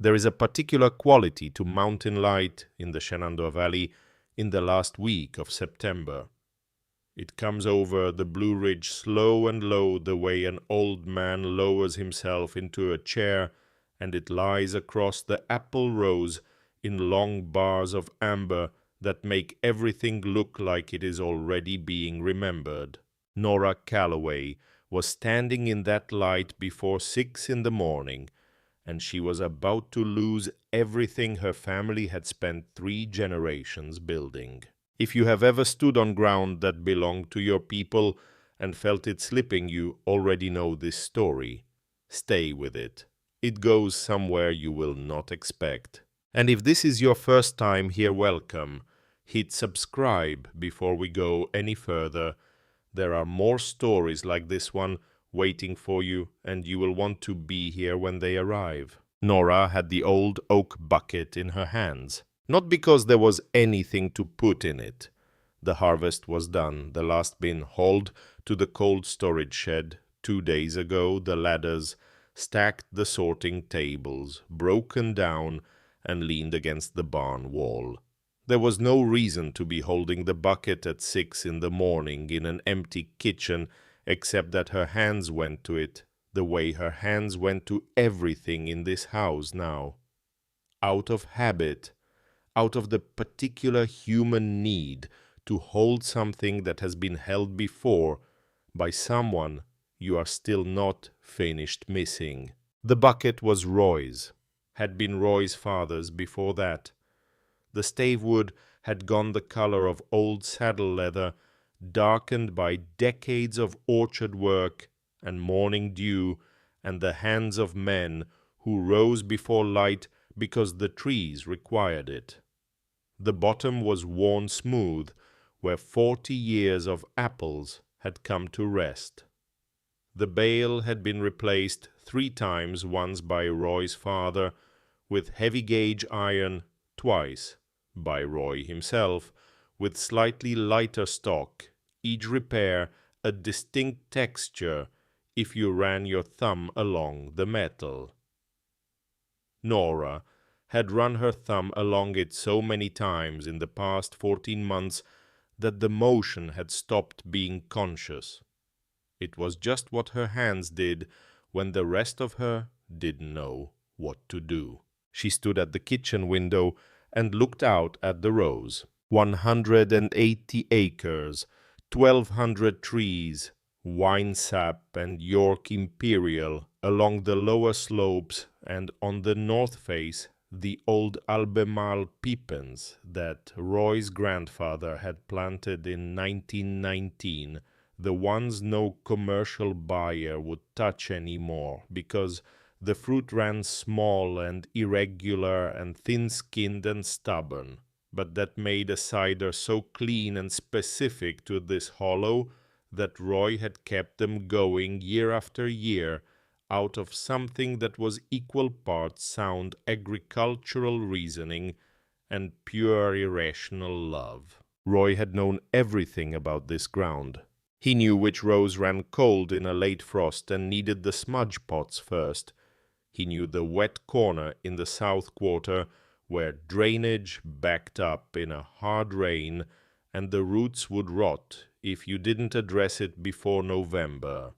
There is a particular quality to mountain light in the Shenandoah Valley in the last week of September. It comes over the Blue Ridge slow and low the way an old man lowers himself into a chair, and it lies across the apple rows in long bars of amber that make everything look like it is already being remembered. Nora Calloway was standing in that light before 6 in the morning, and she was about to lose everything her family had spent 3 generations building. If you have ever stood on ground that belonged to your people and felt it slipping, you already know this story. Stay with it. It goes somewhere you will not expect. And if this is your first time here, welcome. Hit subscribe before we go any further. There are more stories like this one waiting for you, and you will want to be here when they arrive. Nora had the old oak bucket in her hands. Not because there was anything to put in it. The harvest was done, the last bin hauled to the cold storage shed. 2 days ago, the ladders stacked the sorting tables, broken down and leaned against the barn wall. There was no reason to be holding the bucket at 6 in the morning in an empty kitchen, except that her hands went to it, the way her hands went to everything in this house now. Out of habit, out of the particular human need to hold something that has been held before by someone you are still not finished missing. The bucket was Roy's, had been Roy's father's before that. The stave wood had gone the color of old saddle leather, darkened by decades of orchard work and morning dew and the hands of men who rose before light because the trees required it. The bottom was worn smooth, where 40 years of apples had come to rest. The bale had been replaced 3 times, once by Roy's father, with heavy-gauge iron, twice by Roy himself, with slightly lighter stock, each repair a distinct texture if you ran your thumb along the metal. Nora had run her thumb along it so many times in the past 14 months that the motion had stopped being conscious. It was just what her hands did when the rest of her didn't know what to do. She stood at the kitchen window and looked out at the rows. 180 acres, 1,200 trees, winesap and York Imperial along the lower slopes, and on the north face the old Albemarle pippins that Roy's grandfather had planted in 1919, the ones no commercial buyer would touch anymore because the fruit ran small and irregular and thin-skinned and stubborn, but that made a cider so clean and specific to this hollow that Roy had kept them going year after year out of something that was equal parts sound agricultural reasoning and pure irrational love. Roy had known everything about this ground. He knew which rows ran cold in a late frost and needed the smudge pots first. He knew the wet corner in the south quarter where drainage backed up in a hard rain and the roots would rot if you didn't address it before November.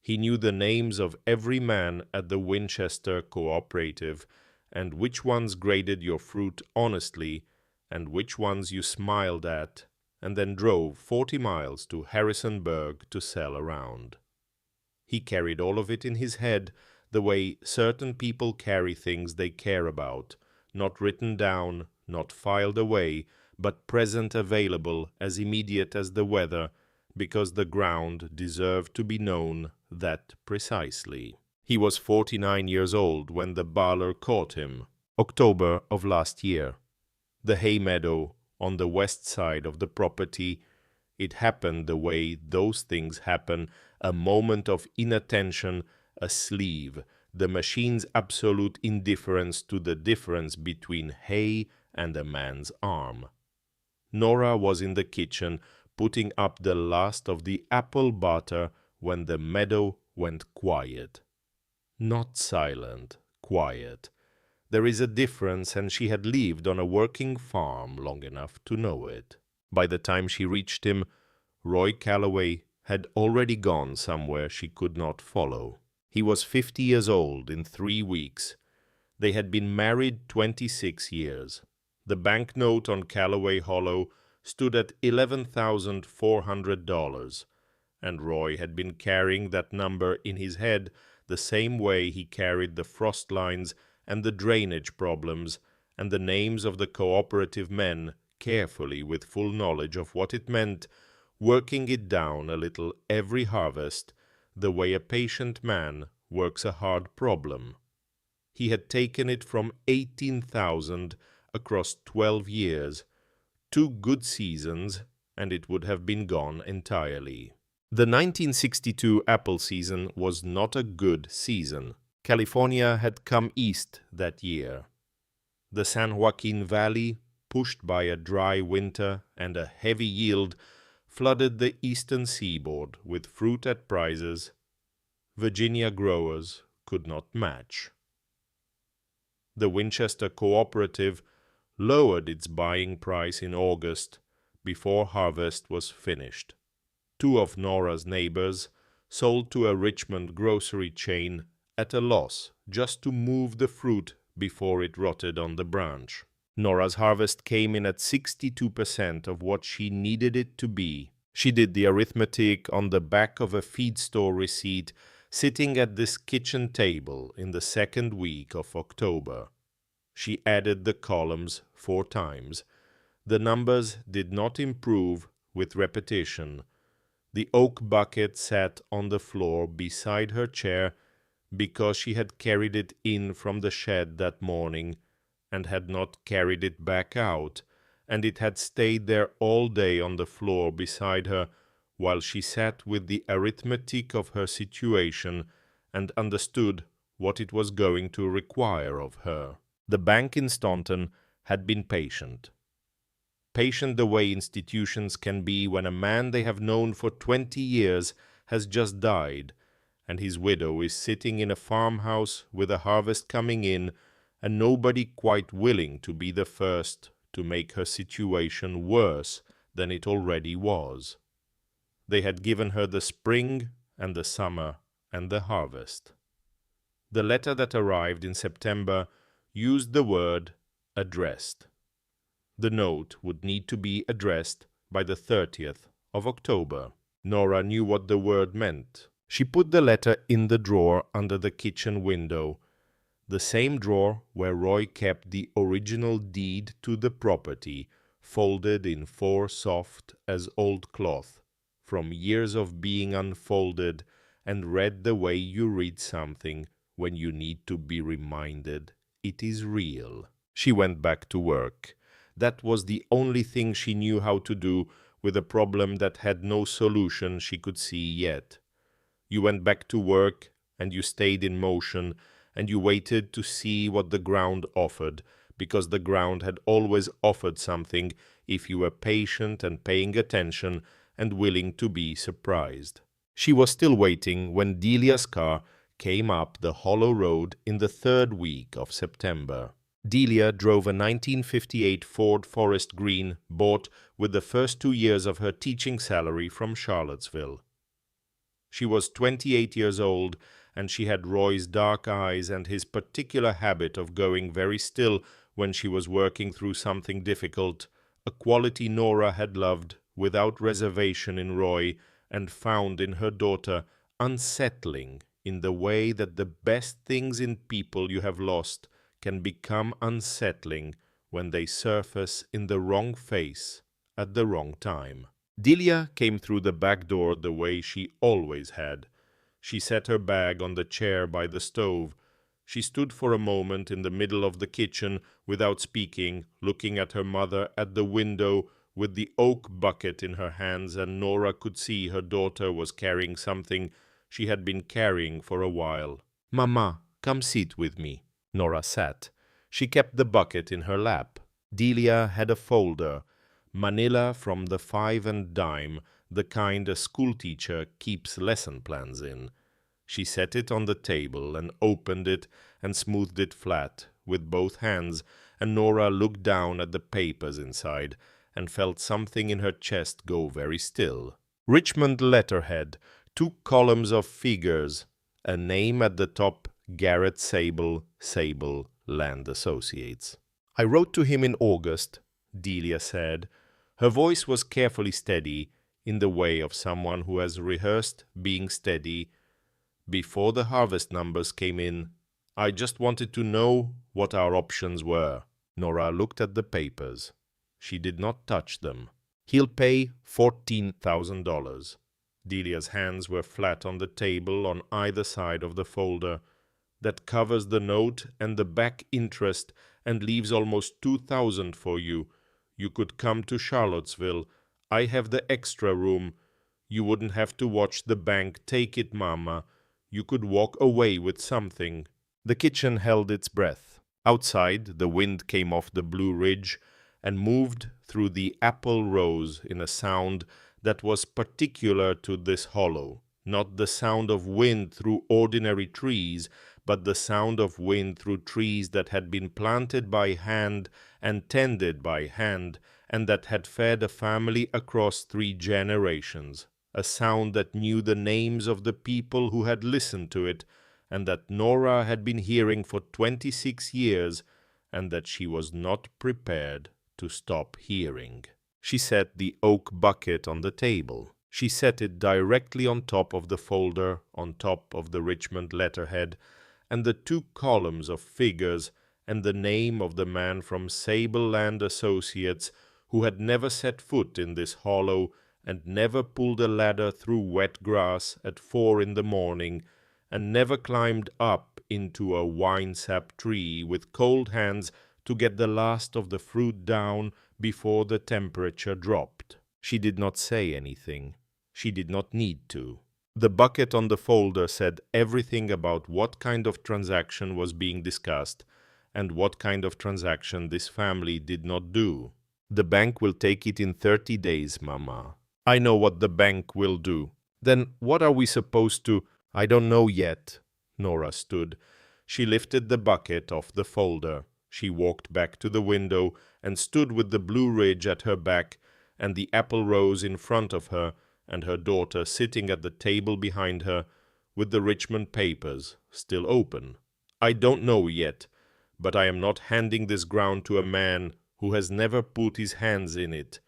He knew the names of every man at the Winchester Cooperative and which ones graded your fruit honestly and which ones you smiled at, and then drove 40 miles to Harrisonburg to sell around. He carried all of it in his head the way certain people carry things they care about, not written down, not filed away, but present available as immediate as the weather, because the ground deserved to be known that precisely. He was 49 years old when the baler caught him, October of last year. The hay meadow on the west side of the property, it happened the way those things happen, a moment of inattention, a sleeve, the machine's absolute indifference to the difference between hay and a man's arm. Nora was in the kitchen putting up the last of the apple butter when the meadow went quiet. Not silent, quiet, There is a difference, and she had lived on a working farm long enough to know it. By the time she reached him, Roy Calloway had already gone somewhere she could not follow. He was 50 years old in 3 weeks. They had been married 26 years. The banknote on Calloway Hollow stood at $11,400, and Roy had been carrying that number in his head the same way he carried the frost lines and the drainage problems and the names of the cooperative men carefully, with full knowledge of what it meant, working it down a little every harvest, the way a patient man works a hard problem. He had taken it from 18,000 across 12 years, 2 good seasons, and it would have been gone entirely. The 1962 apple season was not a good season. California had come east that year. The San Joaquin Valley, pushed by a dry winter and a heavy yield, flooded the eastern seaboard with fruit at prices Virginia growers could not match. The Winchester Cooperative lowered its buying price in August before harvest was finished. 2 of Nora's neighbors sold to a Richmond grocery chain at a loss just to move the fruit before it rotted on the branch. Nora's harvest came in at 62% of what she needed it to be. She did the arithmetic on the back of a feed store receipt sitting at this kitchen table in the 2nd week of October. She added the columns 4 times. The numbers did not improve with repetition. The oak bucket sat on the floor beside her chair because she had carried it in from the shed that morning and had not carried it back out, and it had stayed there all day on the floor beside her while she sat with the arithmetic of her situation and understood what it was going to require of her. The bank in Staunton had been patient. Patient the way institutions can be when a man they have known for 20 years has just died, and his widow is sitting in a farmhouse with a harvest coming in, and nobody quite willing to be the first to make her situation worse than it already was. They had given her the spring and the summer and the harvest. The letter that arrived in September used the word addressed. The note would need to be addressed by the 30th of October. Nora knew what the word meant. She put the letter in the drawer under the kitchen window, the same drawer where Roy kept the original deed to the property, folded in 4 soft as old cloth, from years of being unfolded and read the way you read something when you need to be reminded it is real. She went back to work. That was the only thing she knew how to do with a problem that had no solution she could see yet. You went back to work, and you stayed in motion, and you waited to see what the ground offered, because the ground had always offered something if you were patient and paying attention and willing to be surprised. She was still waiting when Delia's car came up the hollow road in the 3rd week of September. Delia drove a 1958 Ford Forest Green bought with the first 2 years of her teaching salary from Charlottesville. She was 28 years old, and she had Roy's dark eyes and his particular habit of going very still when she was working through something difficult, a quality Nora had loved without reservation in Roy and found in her daughter unsettling in the way that the best things in people you have lost can become unsettling when they surface in the wrong face at the wrong time. Delia came through the back door the way she always had. She set her bag on the chair by the stove. She stood for a moment in the middle of the kitchen without speaking, looking at her mother at the window with the oak bucket in her hands, and Nora could see her daughter was carrying something she had been carrying for a while. "Mama, come sit with me." Nora sat. She kept the bucket in her lap. Delia had a folder, manila from the 5 and dime, the kind a schoolteacher keeps lesson plans in. She set it on the table and opened it and smoothed it flat, with both hands, and Nora looked down at the papers inside and felt something in her chest go very still. Richmond letterhead, 2 columns of figures, a name at the top, Garrett Sable, Sable Land Associates. "I wrote to him in August," Delia said. Her voice was carefully steady, in the way of someone who has rehearsed being steady. "Before the harvest numbers came in, I just wanted to know what our options were." Nora looked at the papers. She did not touch them. "He'll pay $14,000. Delia's hands were flat on the table on either side of the folder. "That covers the note and the back interest and leaves almost $2,000 for you. You could come to Charlottesville. I have the extra room. You wouldn't have to watch the bank take it, Mama. You could walk away with something." The kitchen held its breath. Outside, the wind came off the Blue Ridge and moved through the apple rows in a sound that was particular to this hollow, not the sound of wind through ordinary trees, but the sound of wind through trees that had been planted by hand and tended by hand, and that had fed a family across 3 generations, a sound that knew the names of the people who had listened to it, and that Nora had been hearing for 26 years, and that she was not prepared to stop hearing. She set the oak bucket on the table. She set it directly on top of the folder, on top of the Richmond letterhead, and the 2 columns of figures, and the name of the man from Sable Land Associates who had never set foot in this hollow and never pulled a ladder through wet grass at 4 in the morning, and never climbed up into a winesap tree with cold hands to get the last of the fruit down before the temperature dropped. She did not say anything. She did not need to. The bucket on the folder said everything about what kind of transaction was being discussed and what kind of transaction this family did not do. "The bank will take it in 30 days, Mama." "I know what the bank will do." "Then what are we supposed to—" "I don't know yet." Nora stood. She lifted the bucket off the folder. She walked back to the window and stood with the Blue Ridge at her back and the apple rows in front of her, and her daughter sitting at the table behind her with the Richmond papers still open. "I don't know yet, but I am not handing this ground to a man who has never put his hands in it,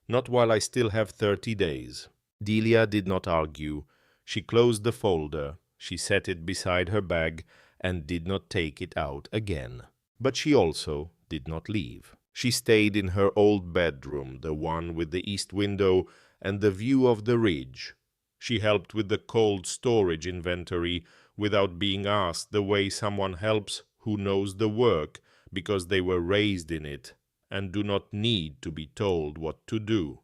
not while I still have 30 days. Delia did not argue. She closed the folder. She set it beside her bag and did not take it out again. But she also did not leave. She stayed in her old bedroom, the one with the east window and the view of the ridge. She helped with the cold storage inventory without being asked, the way someone helps who knows the work because they were raised in it and do not need to be told what to do.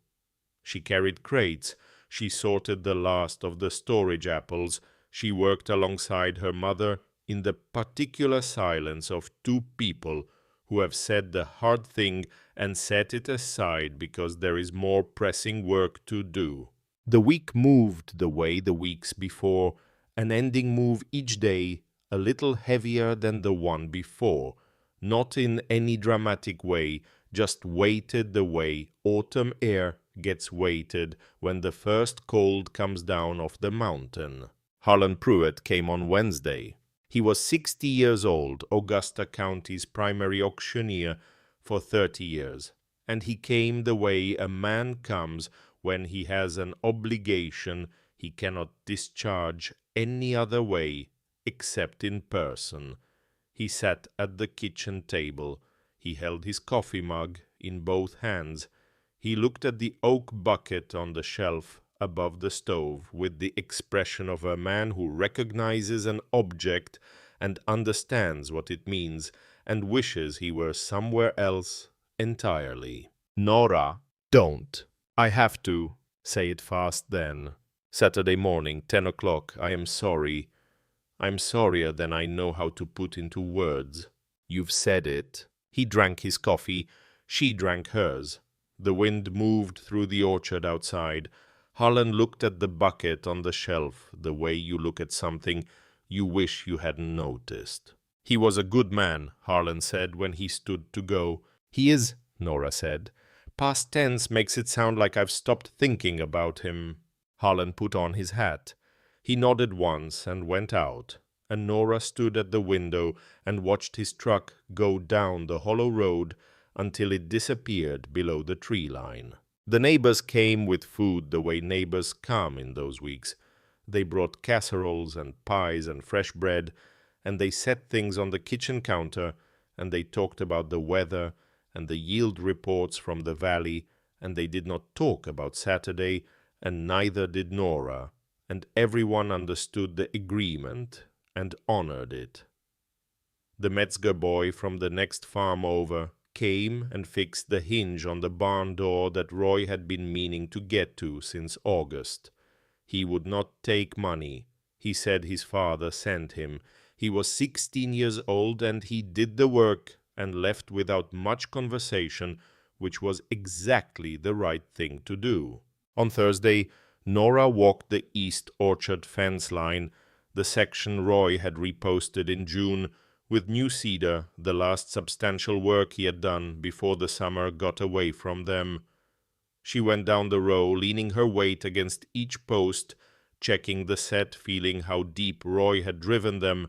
She carried crates. She sorted the last of the storage apples. She worked alongside her mother in the particular silence of 2 people who have said the hard thing and set it aside because there is more pressing work to do. The week moved the way the weeks before, an ending move each day a little heavier than the one before, not in any dramatic way, just weighted the way autumn air gets weighted when the first cold comes down off the mountain. Harlan Pruitt came on Wednesday. He was 60 years old, Augusta County's primary auctioneer for 30 years, and he came the way a man comes when he has an obligation he cannot discharge any other way except in person. He sat at the kitchen table. He held his coffee mug in both hands. He looked at the oak bucket on the shelf above the stove with the expression of a man who recognizes an object and understands what it means and wishes he were somewhere else entirely. "Nora, don't." "I have to." "Say it fast then." "Saturday morning, 10 o'clock. I am sorry. I'm sorrier than I know how to put into words." "You've said it." He drank his coffee. She drank hers. The wind moved through the orchard outside. Harlan looked at the bucket on the shelf the way you look at something you wish you hadn't noticed. "He was a good man," Harlan said when he stood to go. "He is," Nora said. "Past tense makes it sound like I've stopped thinking about him." Harlan put on his hat. He nodded once and went out, and Nora stood at the window and watched his truck go down the hollow road until it disappeared below the tree line. The neighbors came with food the way neighbors come in those weeks. They brought casseroles and pies and fresh bread, and they set things on the kitchen counter, and they talked about the weather and the yield reports from the valley, and they did not talk about Saturday, and neither did Nora, and everyone understood the agreement and honored it. The Metzger boy from the next farm over came and fixed the hinge on the barn door that Roy had been meaning to get to since August. He would not take money. He said his father sent him. He was 16 years old, and he did the work and left without much conversation, which was exactly the right thing to do. On Thursday, Nora walked the East Orchard fence line, the section Roy had reposted in June, with new cedar, the last substantial work he had done before the summer got away from them. She went down the row, leaning her weight against each post, checking the set, feeling how deep Roy had driven them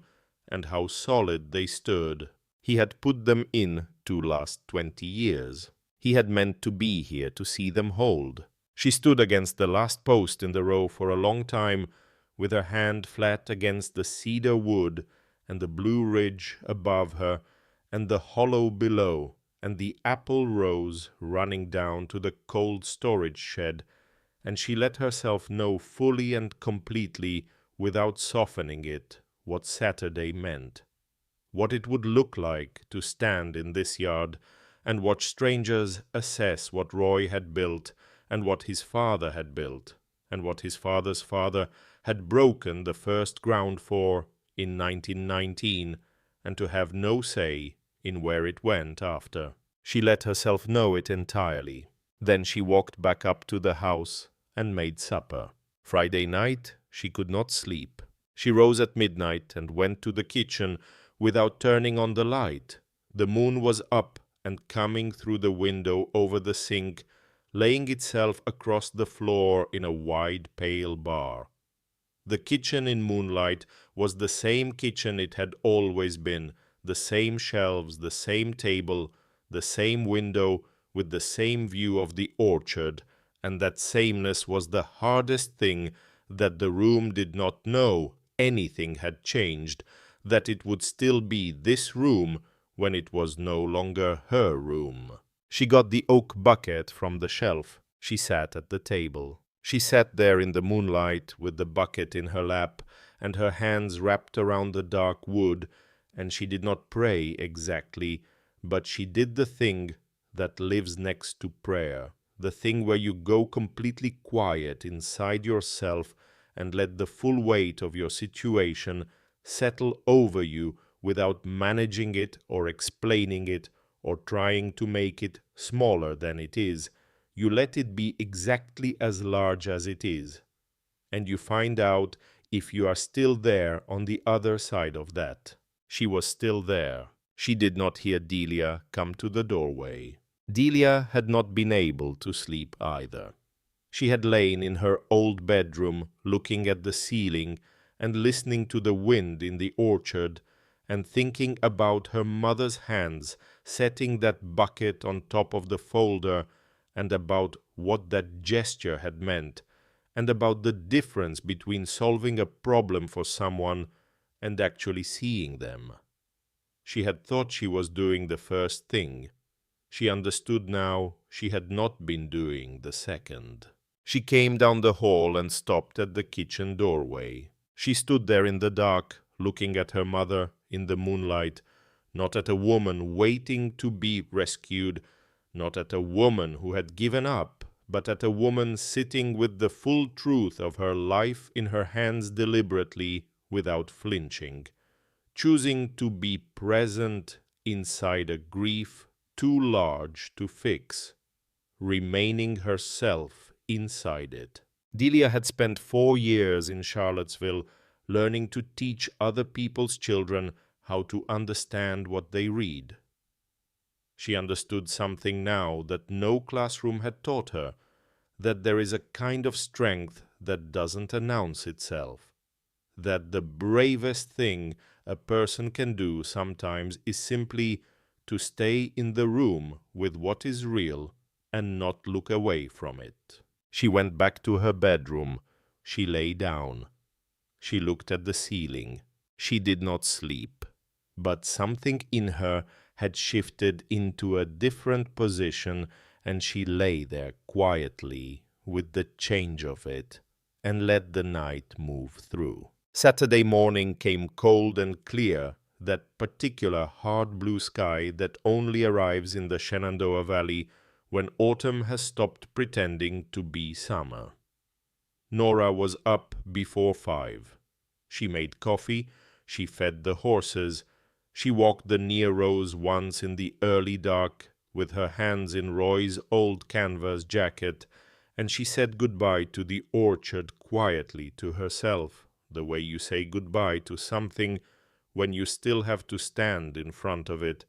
and how solid they stood. He had put them in to last 20 years. He had meant to be here to see them hold. She stood against the last post in the row for a long time, with her hand flat against the cedar wood and the Blue Ridge above her and the hollow below, and the apple rows running down to the cold storage shed, and she let herself know fully and completely, without softening it, what Saturday meant, what it would look like to stand in this yard and watch strangers assess what Roy had built and what his father had built, and what his father's father had broken the first ground for in 1919, and to have no say in where it went after. She let herself know it entirely. Then she walked back up to the house and made supper. Friday night she could not sleep. She rose at midnight and went to the kitchen without turning on the light. The moon was up and coming through the window over the sink, laying itself across the floor in a wide pale bar. The kitchen in moonlight was the same kitchen it had always been, the same shelves, the same table, the same window with the same view of the orchard, and that sameness was the hardest thing, that the room did not know anything had changed, that it would still be this room when it was no longer her room. She got the oak bucket from the shelf. She sat at the table. She sat there in the moonlight with the bucket in her lap and her hands wrapped around the dark wood, and she did not pray exactly, but she did the thing that lives next to prayer, the thing where you go completely quiet inside yourself and let the full weight of your situation settle over you without managing it or explaining it or trying to make it smaller than it is. You let it be exactly as large as it is, and you find out if you are still there on the other side of that. She was still there. She did not hear Delia come to the doorway. Delia had not been able to sleep either. She had lain in her old bedroom looking at the ceiling and listening to the wind in the orchard and thinking about her mother's hands setting that bucket on top of the folder, and about what that gesture had meant, and about the difference between solving a problem for someone and actually seeing them. She had thought she was doing the first thing. She understood now she had not been doing the second. She came down the hall and stopped at the kitchen doorway. She stood there in the dark, looking at her mother in the moonlight, not at a woman waiting to be rescued, not at a woman who had given up, but at a woman sitting with the full truth of her life in her hands deliberately, without flinching, choosing to be present inside a grief too large to fix, remaining herself inside it. Delia had spent 4 years in Charlottesville learning to teach other people's children how to understand what they read. She understood something now that no classroom had taught her, that there is a kind of strength that doesn't announce itself, that the bravest thing a person can do sometimes is simply to stay in the room with what is real and not look away from it. She went back to her bedroom. She lay down. She looked at the ceiling. She did not sleep, but something in her had shifted into a different position, and she lay there quietly with the change of it and let the night move through. Saturday morning came cold and clear, that particular hard blue sky that only arrives in the Shenandoah Valley when autumn has stopped pretending to be summer. Nora was up before 5. She made coffee, she fed the horses, she walked the near rows once in the early dark with her hands in Roy's old canvas jacket, and she said goodbye to the orchard quietly to herself, the way you say goodbye to something when you still have to stand in front of it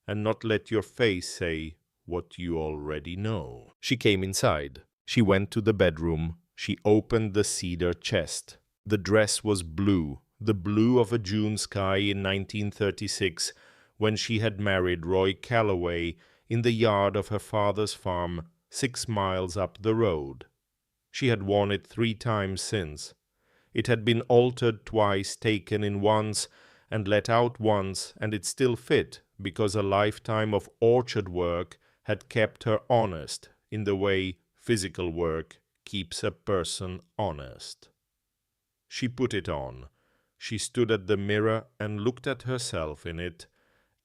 and not let your face say what you already know. She came inside. She went to the bedroom. She opened the cedar chest. The dress was blue, the blue of a June sky in 1936, when she had married Roy Calloway in the yard of her father's farm 6 miles up the road. She had worn it 3 times since. It had been altered twice, taken in once, and let out once, and it still fit, because a lifetime of orchard work had kept her honest in the way physical work keeps a person honest. She put it on. She stood at the mirror and looked at herself in it,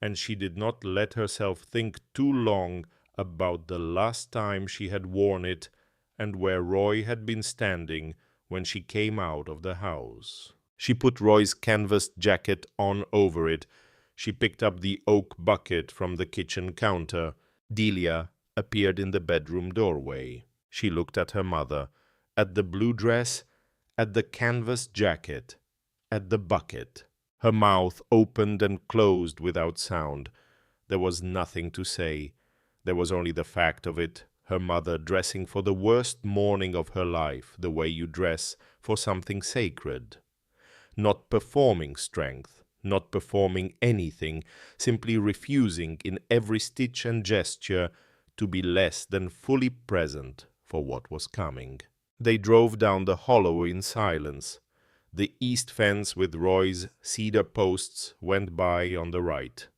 and she did not let herself think too long about the last time she had worn it and where Roy had been standing when she came out of the house. She put Roy's canvas jacket on over it. She picked up the oak bucket from the kitchen counter. Delia appeared in the bedroom doorway. She looked at her mother, at the blue dress, at the canvas jacket, at the bucket. Her mouth opened and closed without sound. There was nothing to say. There was only the fact of it, her mother dressing for the worst morning of her life, the way you dress for something sacred. Not performing strength, not performing anything, simply refusing in every stitch and gesture to be less than fully present for what was coming. They drove down the hollow in silence. The east fence with Roy's cedar posts went by on the right.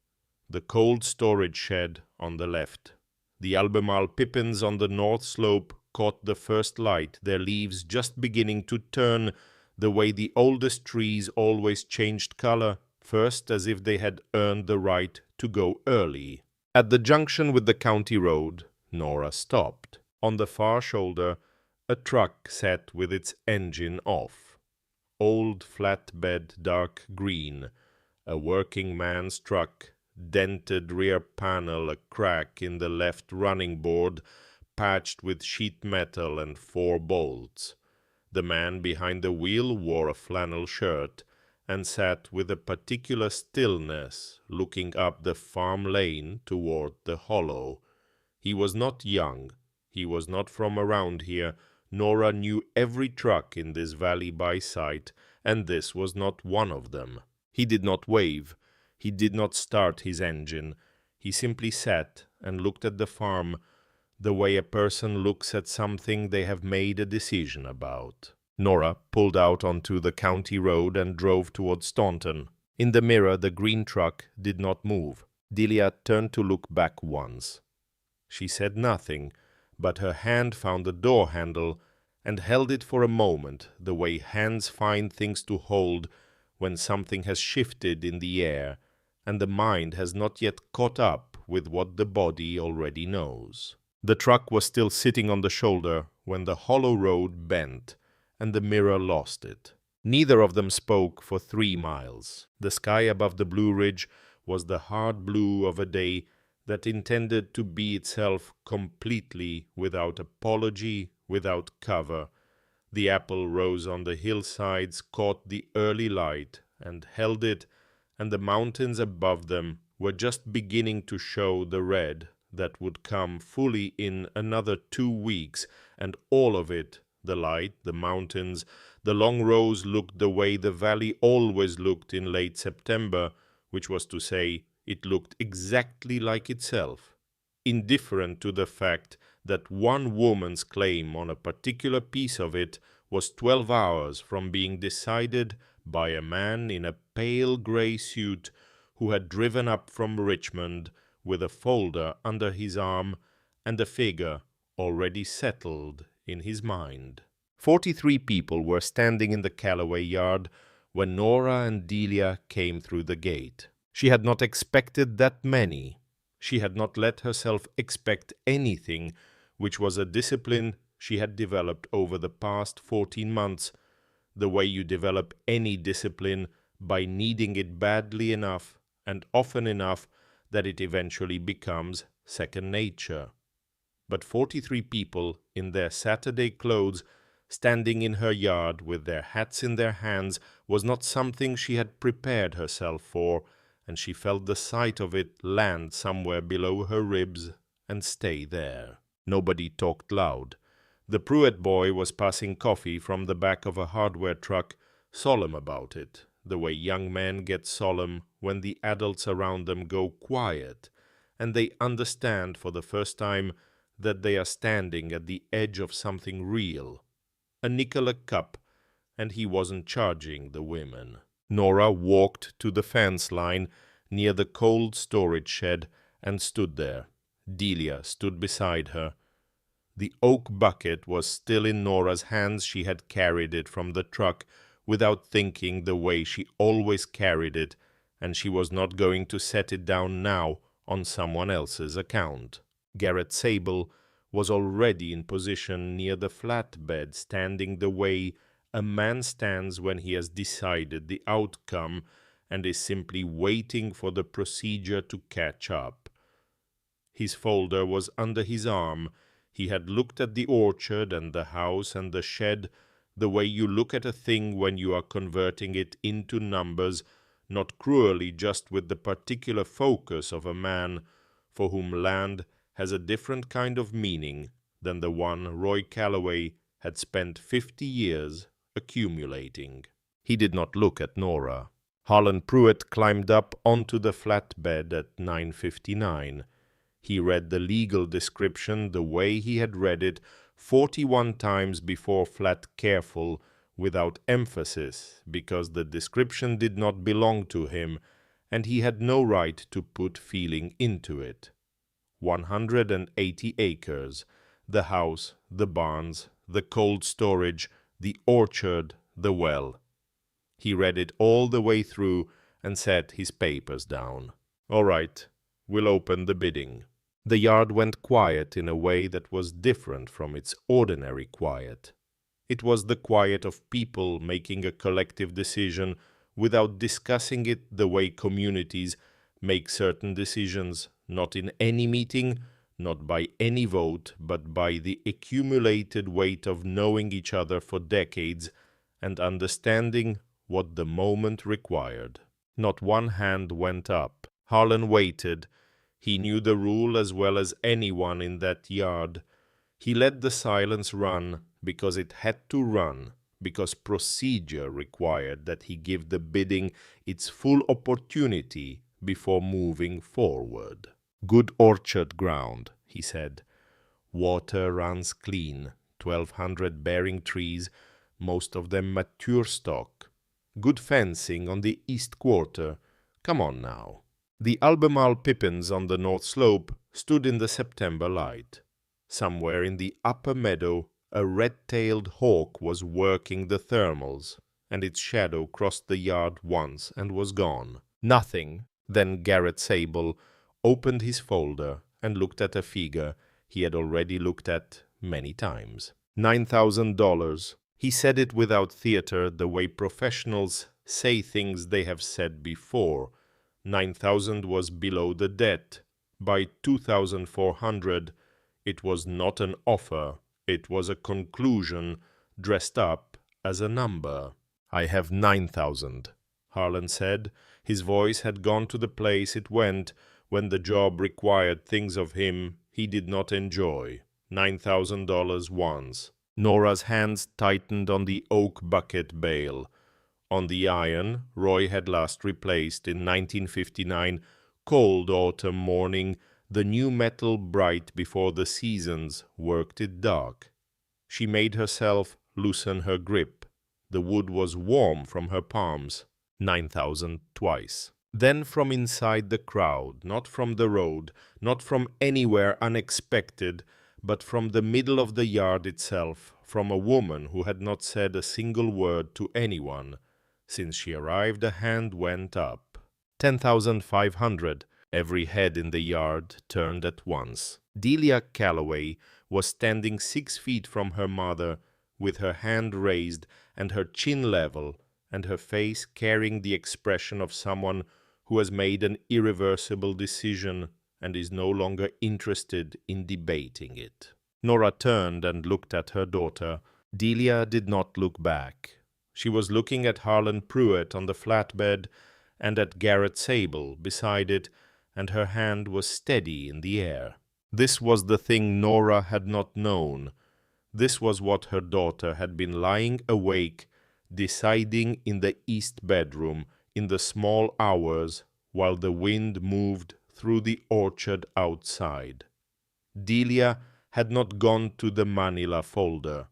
The cold storage shed on the left. The Albemarle pippins on the north slope caught the first light, their leaves just beginning to turn the way the oldest trees always changed color, first as if they had earned the right to go early. At the junction with the county road, Nora stopped. On the far shoulder, a truck sat with its engine off. Old flatbed dark green, a working man's truck, dented rear panel, a crack in the left running board, patched with sheet metal and 4 bolts. The man behind the wheel wore a flannel shirt and sat with a particular stillness, looking up the farm lane toward the hollow. He was not young. He was not from around here. Nora knew every truck in this valley by sight, and this was not one of them. He did not wave. He did not start his engine. He simply sat and looked at the farm the way a person looks at something they have made a decision about. Nora pulled out onto the county road and drove toward Staunton. In the mirror, the green truck did not move. Delia turned to look back once. She said nothing, but her hand found the door handle and held it for a moment, the way hands find things to hold when something has shifted in the air and the mind has not yet caught up with what the body already knows. The truck was still sitting on the shoulder when the hollow road bent, and the mirror lost it. Neither of them spoke for 3 miles. The sky above the Blue Ridge was the hard blue of a day that intended to be itself completely, without apology, without cover. The apple rose on the hillsides caught the early light and held it and the mountains above them were just beginning to show the red that would come fully in another 2 weeks, and all of it, the light, the mountains, the long rows, looked the way the valley always looked in late September, which was to say, it looked exactly like itself, indifferent to the fact that one woman's claim on a particular piece of it was 12 hours from being decided by a man in a pale grey suit who had driven up from Richmond with a folder under his arm and a figure already settled in his mind. 43 people were standing in the Calloway yard when Nora and Delia came through the gate. She had not expected that many. She had not let herself expect anything, which was a discipline she had developed over the past 14 months, the way you develop any discipline by needing it badly enough and often enough that it eventually becomes second nature. But 43 people in their Saturday clothes standing in her yard with their hats in their hands was not something she had prepared herself for, and she felt the sight of it land somewhere below her ribs and stay there. Nobody talked loud. The Pruitt boy was passing coffee from the back of a hardware truck, solemn about it, the way young men get solemn when the adults around them go quiet, and they understand for the first time that they are standing at the edge of something real. A nickel a cup, and he wasn't charging the women. Nora walked to the fence line near the cold storage shed and stood there. Delia stood beside her. The oak bucket was still in Nora's hands. She had carried it from the truck without thinking the way she always carried it, and she was not going to set it down now on someone else's account. Garrett Sable was already in position near the flatbed, standing the way a man stands when he has decided the outcome and is simply waiting for the procedure to catch up. His folder was under his arm. He had looked at the orchard and the house and the shed the way you look at a thing when you are converting it into numbers, not cruelly, just with the particular focus of a man for whom land has a different kind of meaning than the one Roy Calloway had spent 50 years accumulating. He did not look at Nora. Harlan Pruitt climbed up onto the flatbed at 9:59. He read the legal description the way he had read it 41 times before, flat careful, without emphasis, because the description did not belong to him, and he had no right to put feeling into it. 180 acres, the house, the barns, the cold storage, the orchard, the well. He read it all the way through and set his papers down. All right, we'll open the bidding. The yard went quiet in a way that was different from its ordinary quiet. It was the quiet of people making a collective decision without discussing it the way communities make certain decisions, not in any meeting, not by any vote, but by the accumulated weight of knowing each other for decades and understanding what the moment required. Not one hand went up. Harlan waited. He knew the rule as well as anyone in that yard. He let the silence run because it had to run, because procedure required that he give the bidding its full opportunity before moving forward. Good orchard ground, he said. Water runs clean, 1,200 bearing trees, most of them mature stock. Good fencing on the east quarter. Come on now. The Albemarle pippins on the north slope stood in the September light. Somewhere in the upper meadow, a red-tailed hawk was working the thermals, and its shadow crossed the yard once and was gone. Nothing. Then Garrett Sable opened his folder and looked at a figure he had already looked at many times. $9,000. He said it without theater, the way professionals say things they have said before. 9,000 was below the debt. By 2,400, it was not an offer. It was a conclusion dressed up as a number. I have 9,000, Harlan said. His voice had gone to the place it went when the job required things of him he did not enjoy. $9,000 once. Nora's hands tightened on the oak bucket bale. On the iron Roy had last replaced in 1959, cold autumn morning, the new metal bright before the seasons worked it dark. She made herself loosen her grip. The wood was warm from her palms. 9,000 twice. Then from inside the crowd, not from the road, not from anywhere unexpected, but from the middle of the yard itself, from a woman who had not said a single word to anyone. Since she arrived, a hand went up. 10,500. Every head in the yard turned at once. Delia Calloway was standing 6 feet from her mother, with her hand raised and her chin level, and her face carrying the expression of someone who has made an irreversible decision and is no longer interested in debating it. Nora turned and looked at her daughter. Delia did not look back. She was looking at Harlan Pruitt on the flatbed and at Garrett Sable beside it, and her hand was steady in the air. This was the thing Nora had not known. This was what her daughter had been lying awake, deciding in the east bedroom, in the small hours, while the wind moved through the orchard outside. Delia had not gone to the Manila folder.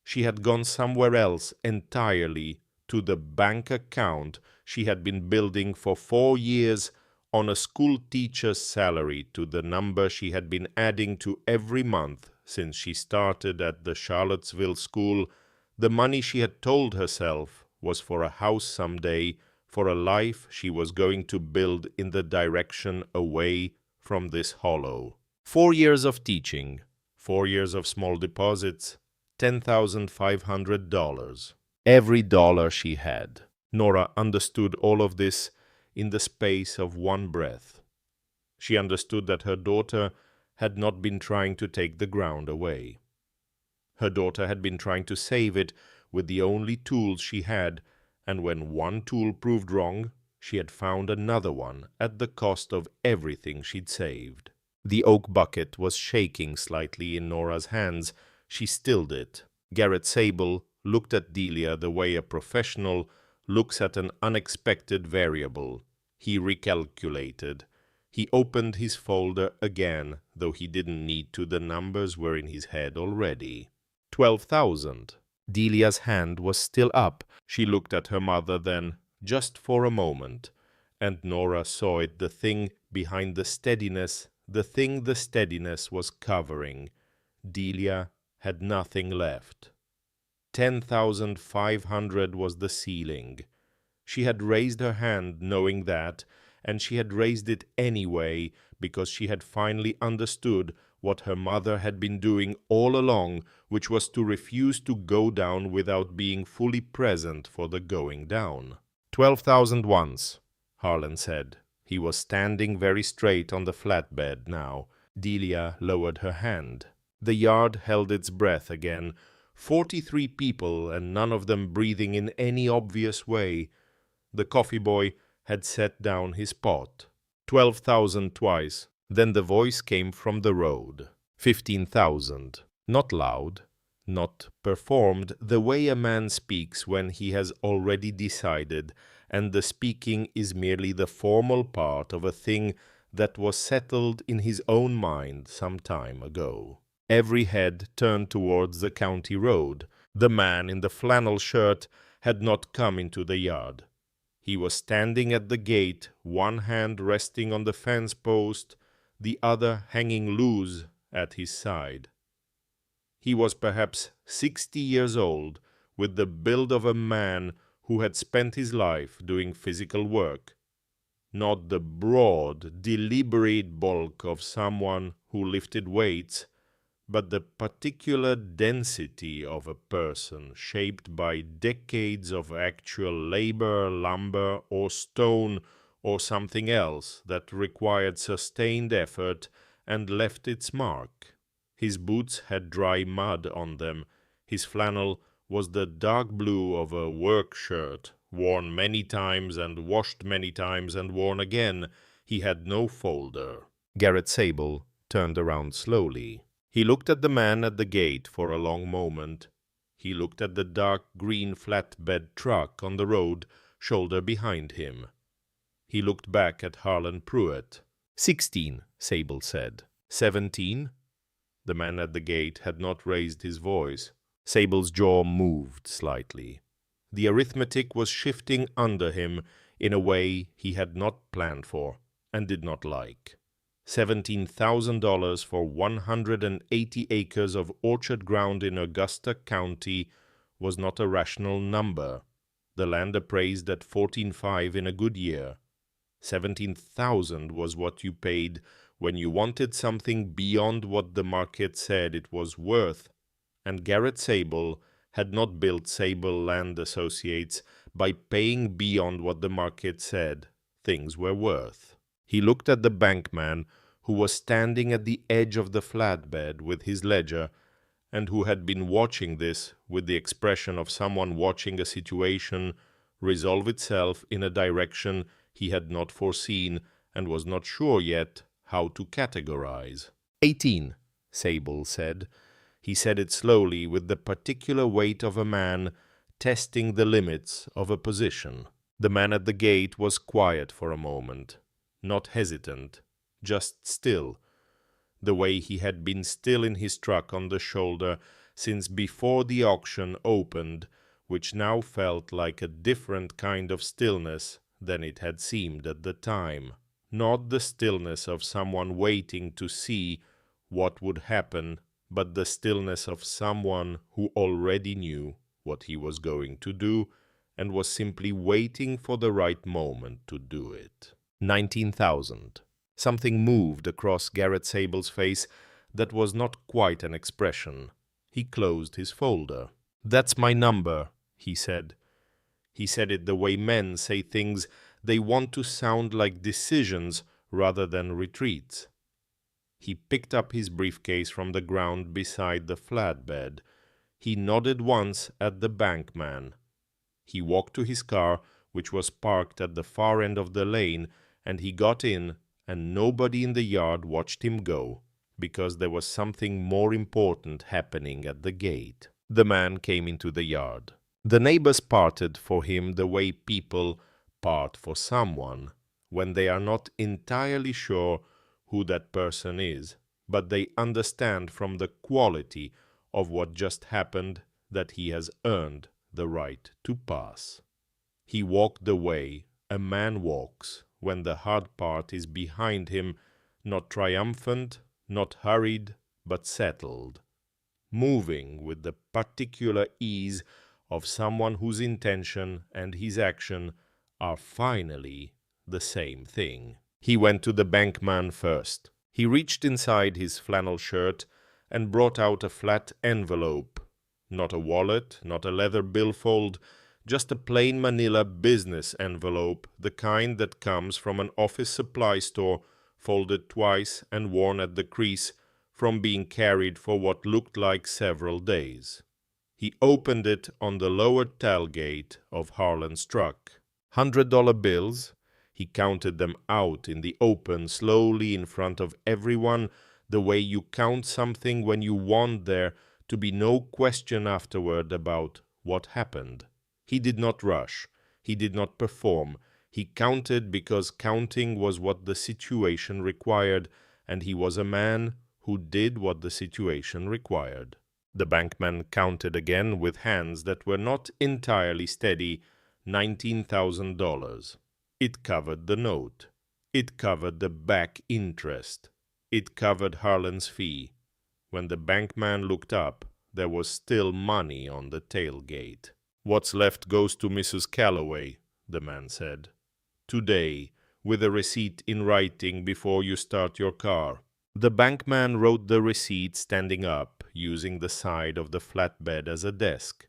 She had gone somewhere else entirely, to the bank account she had been building for 4 years on a school teacher's salary, to the number she had been adding to every month since she started at the Charlottesville school. The money she had told herself was for a house someday, for a life she was going to build in the direction away from this hollow. 4 years of teaching, 4 years of small deposits, $10,500. Every dollar she had. Nora understood all of this in the space of one breath. She understood that her daughter had not been trying to take the ground away. Her daughter had been trying to save it with the only tools she had, and when one tool proved wrong, she had found another one at the cost of everything she'd saved. The oak bucket was shaking slightly in Nora's hands. She stilled it. Garrett Sable looked at Delia the way a professional looks at an unexpected variable. He recalculated. He opened his folder again, though he didn't need to. The numbers were in his head already. 12,000. Delia's hand was still up. She looked at her mother then, just for a moment, and Nora saw it, the thing behind the steadiness, the thing the steadiness was covering. Delia had nothing left. 10,500 was the ceiling. She had raised her hand knowing that, and she had raised it anyway because she had finally understood what her mother had been doing all along, which was to refuse to go down without being fully present for the going down. 12,000 once, Harlan said. He was standing very straight on the flatbed now. Delia lowered her hand. The yard held its breath again. 43 people, and none of them breathing in any obvious way. The coffee boy had set down his pot. 12,000 twice. Then the voice came from the road. 15,000. Not loud, not performed, the way a man speaks when he has already decided, and the speaking is merely the formal part of a thing that was settled in his own mind some time ago. Every head turned towards the county road. The man in the flannel shirt had not come into the yard. He was standing at the gate, one hand resting on the fence post, the other hanging loose at his side. He was perhaps 60 years old, with the build of a man who had spent his life doing physical work, not the broad, deliberate bulk of someone who lifted weights, but the particular density of a person shaped by decades of actual labor, lumber, or stone, or something else that required sustained effort and left its mark. His boots had dry mud on them. His flannel was the dark blue of a work shirt worn many times and washed many times and worn again. He had no folder. Garrett Sable turned around slowly. He looked at the man at the gate for a long moment. He looked at the dark green flatbed truck on the road, shoulder behind him. He looked back at Harlan Pruitt. 16, Sable said. 17? The man at the gate had not raised his voice. Sable's jaw moved slightly. The arithmetic was shifting under him in a way he had not planned for and did not like. $17,000 for 180 acres of orchard ground in Augusta County was not a rational number. The land appraised at $14,500 in a good year. $17,000 was what you paid when you wanted something beyond what the market said it was worth, and Garrett Sable had not built Sable Land Associates by paying beyond what the market said things were worth. He looked at the bankman who was standing at the edge of the flatbed with his ledger and who had been watching this with the expression of someone watching a situation resolve itself in a direction he had not foreseen and was not sure yet how to categorize. 18, Sable said. He said it slowly with the particular weight of a man testing the limits of a position. The man at the gate was quiet for a moment, not hesitant, just still, the way he had been still in his truck on the shoulder since before the auction opened, which now felt like a different kind of stillness than it had seemed at the time. Not the stillness of someone waiting to see what would happen, but the stillness of someone who already knew what he was going to do and was simply waiting for the right moment to do it. 19,000. Something moved across Garrett Sable's face that was not quite an expression. He closed his folder. "That's my number," he said. He said it the way men say things they want to sound like decisions rather than retreats. He picked up his briefcase from the ground beside the flatbed. He nodded once at the bankman. He walked to his car, which was parked at the far end of the lane, and he got in, and nobody in the yard watched him go, because there was something more important happening at the gate. The man came into the yard. The neighbors parted for him the way people part for someone when they are not entirely sure who that person is, but they understand from the quality of what just happened that he has earned the right to pass. He walked the way a man walks when the hard part is behind him, not triumphant, not hurried, but settled, moving with the particular ease of someone whose intention and his action are finally the same thing. He went to the bankman first. He reached inside his flannel shirt and brought out a flat envelope. Not a wallet, not a leather billfold, just a plain manila business envelope, the kind that comes from an office supply store, folded twice and worn at the crease from being carried for what looked like several days. He opened it on the lower tailgate of Harlan's truck. $100 bills. He counted them out in the open, slowly in front of everyone, the way you count something when you want there to be no question afterward about what happened. He did not rush. He did not perform. He counted because counting was what the situation required, and he was a man who did what the situation required. The bankman counted again with hands that were not entirely steady, $19,000. It covered the note. It covered the back interest. It covered Harlan's fee. When the bankman looked up, there was still money on the tailgate. "What's left goes to Mrs. Calloway," the man said. "Today, with a receipt in writing before you start your car." The bankman wrote the receipt standing up, using the side of the flatbed as a desk.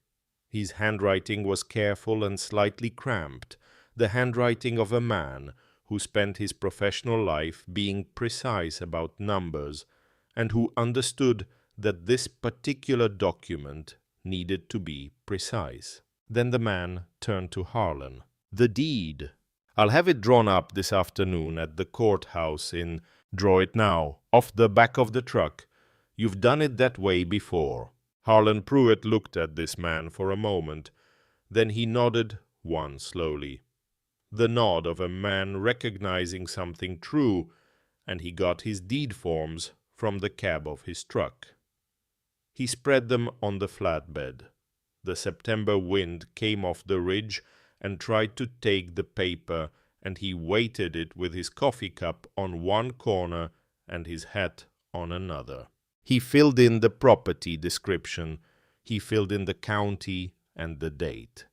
His handwriting was careful and slightly cramped, the handwriting of a man who spent his professional life being precise about numbers, and who understood that this particular document needed to be precise. Then the man turned to Harlan. "The deed. I'll have it drawn up this afternoon at the courthouse in— Draw it now, off the back of the truck. You've done it that way before." Harlan Pruitt looked at this man for a moment. Then he nodded once slowly. The nod of a man recognizing something true, and he got his deed forms from the cab of his truck. He spread them on the flatbed. The September wind came off the ridge and tried to take the paper, and he weighted it with his coffee cup on one corner and his hat on another. He filled in the property description. He filled in the county and the date.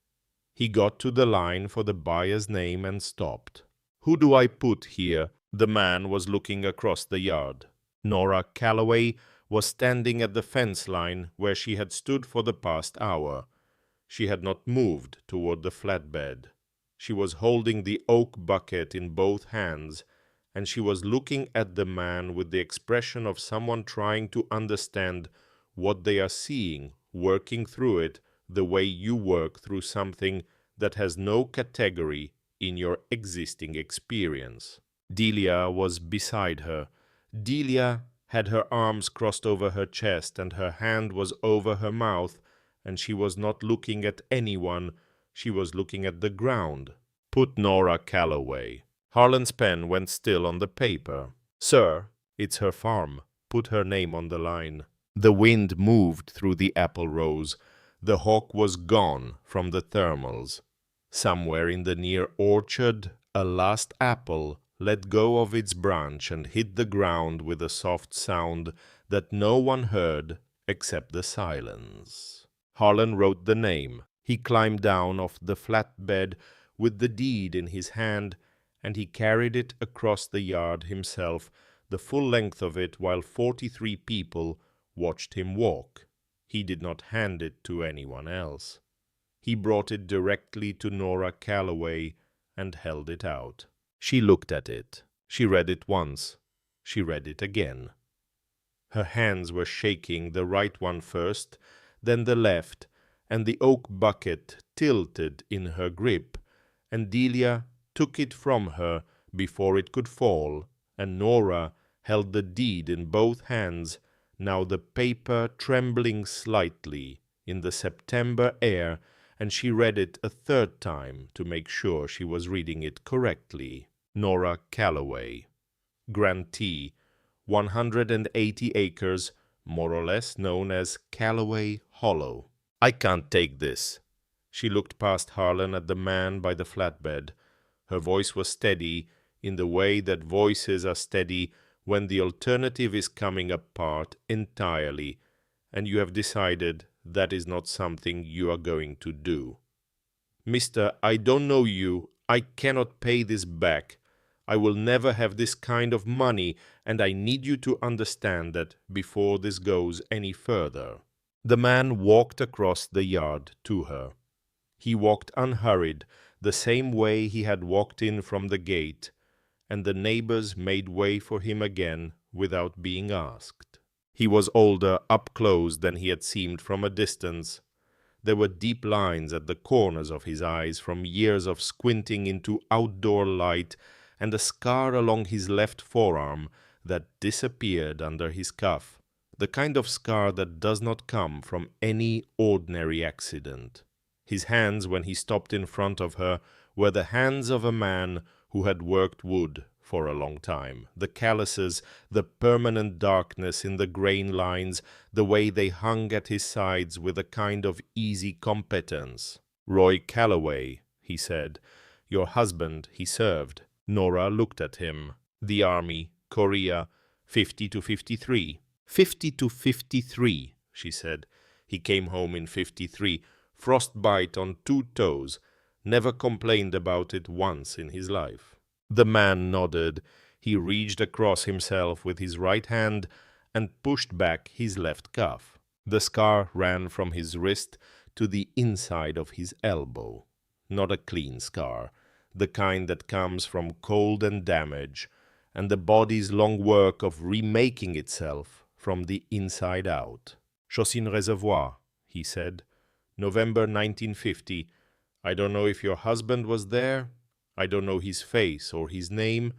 He got to the line for the buyer's name and stopped. "Who do I put here?" The man was looking across the yard. Nora Calloway was standing at the fence line where she had stood for the past hour. She had not moved toward the flatbed. She was holding the oak bucket in both hands, and she was looking at the man with the expression of someone trying to understand what they are seeing, working through it the way you work through something that has no category in your existing experience. Delia was beside her. Delia had her arms crossed over her chest and her hand was over her mouth, and she was not looking at anyone, she was looking at the ground. "Put Nora Calloway." Harlan's pen went still on the paper. "Sir, it's her farm. Put her name on the line." The wind moved through the apple rows. The hawk was gone from the thermals. Somewhere in the near orchard, a last apple let go of its branch and hit the ground with a soft sound that no one heard except the silence. Harlan wrote the name. He climbed down off the flatbed with the deed in his hand, and he carried it across the yard himself, the full length of it, while 43 people watched him walk. He did not hand it to anyone else. He brought it directly to Nora Calloway and held it out. She looked at it. She read it once. She read it again. Her hands were shaking, the right one first, then the left, and the oak bucket tilted in her grip, and Delia took it from her before it could fall, and Nora held the deed in both hands, now the paper trembling slightly in the September air, and she read it a third time to make sure she was reading it correctly. Nora Calloway, grantee, 180 acres, more or less known as Calloway Hollow. "I can't take this." She looked past Harlan at the man by the flatbed. Her voice was steady in the way that voices are steady when the alternative is coming apart entirely, and you have decided that is not something you are going to do. "Mister, I don't know you. I cannot pay this back. I will never have this kind of money, and I need you to understand that before this goes any further." The man walked across the yard to her. He walked unhurried, the same way he had walked in from the gate, and the neighbors made way for him again without being asked. He was older up close than he had seemed from a distance. There were deep lines at the corners of his eyes from years of squinting into outdoor light, and a scar along his left forearm that disappeared under his cuff, the kind of scar that does not come from any ordinary accident. His hands, when he stopped in front of her, were the hands of a man who had worked wood for a long time. The calluses, the permanent darkness in the grain lines, the way they hung at his sides with a kind of easy competence. "Roy Calloway," he said. "Your husband, he served." Nora looked at him. "The Army, Korea, 50 to 53. 50 to 53, she said. "He came home in 53, frostbite on 2 toes, never complained about it once in his life." The man nodded. He reached across himself with his right hand and pushed back his left cuff. The scar ran from his wrist to the inside of his elbow. Not a clean scar, the kind that comes from cold and damage, and the body's long work of remaking itself from the inside out. "Chaussine Reservoir," he said. November 1950. I don't know if your husband was there. I don't know his face or his name,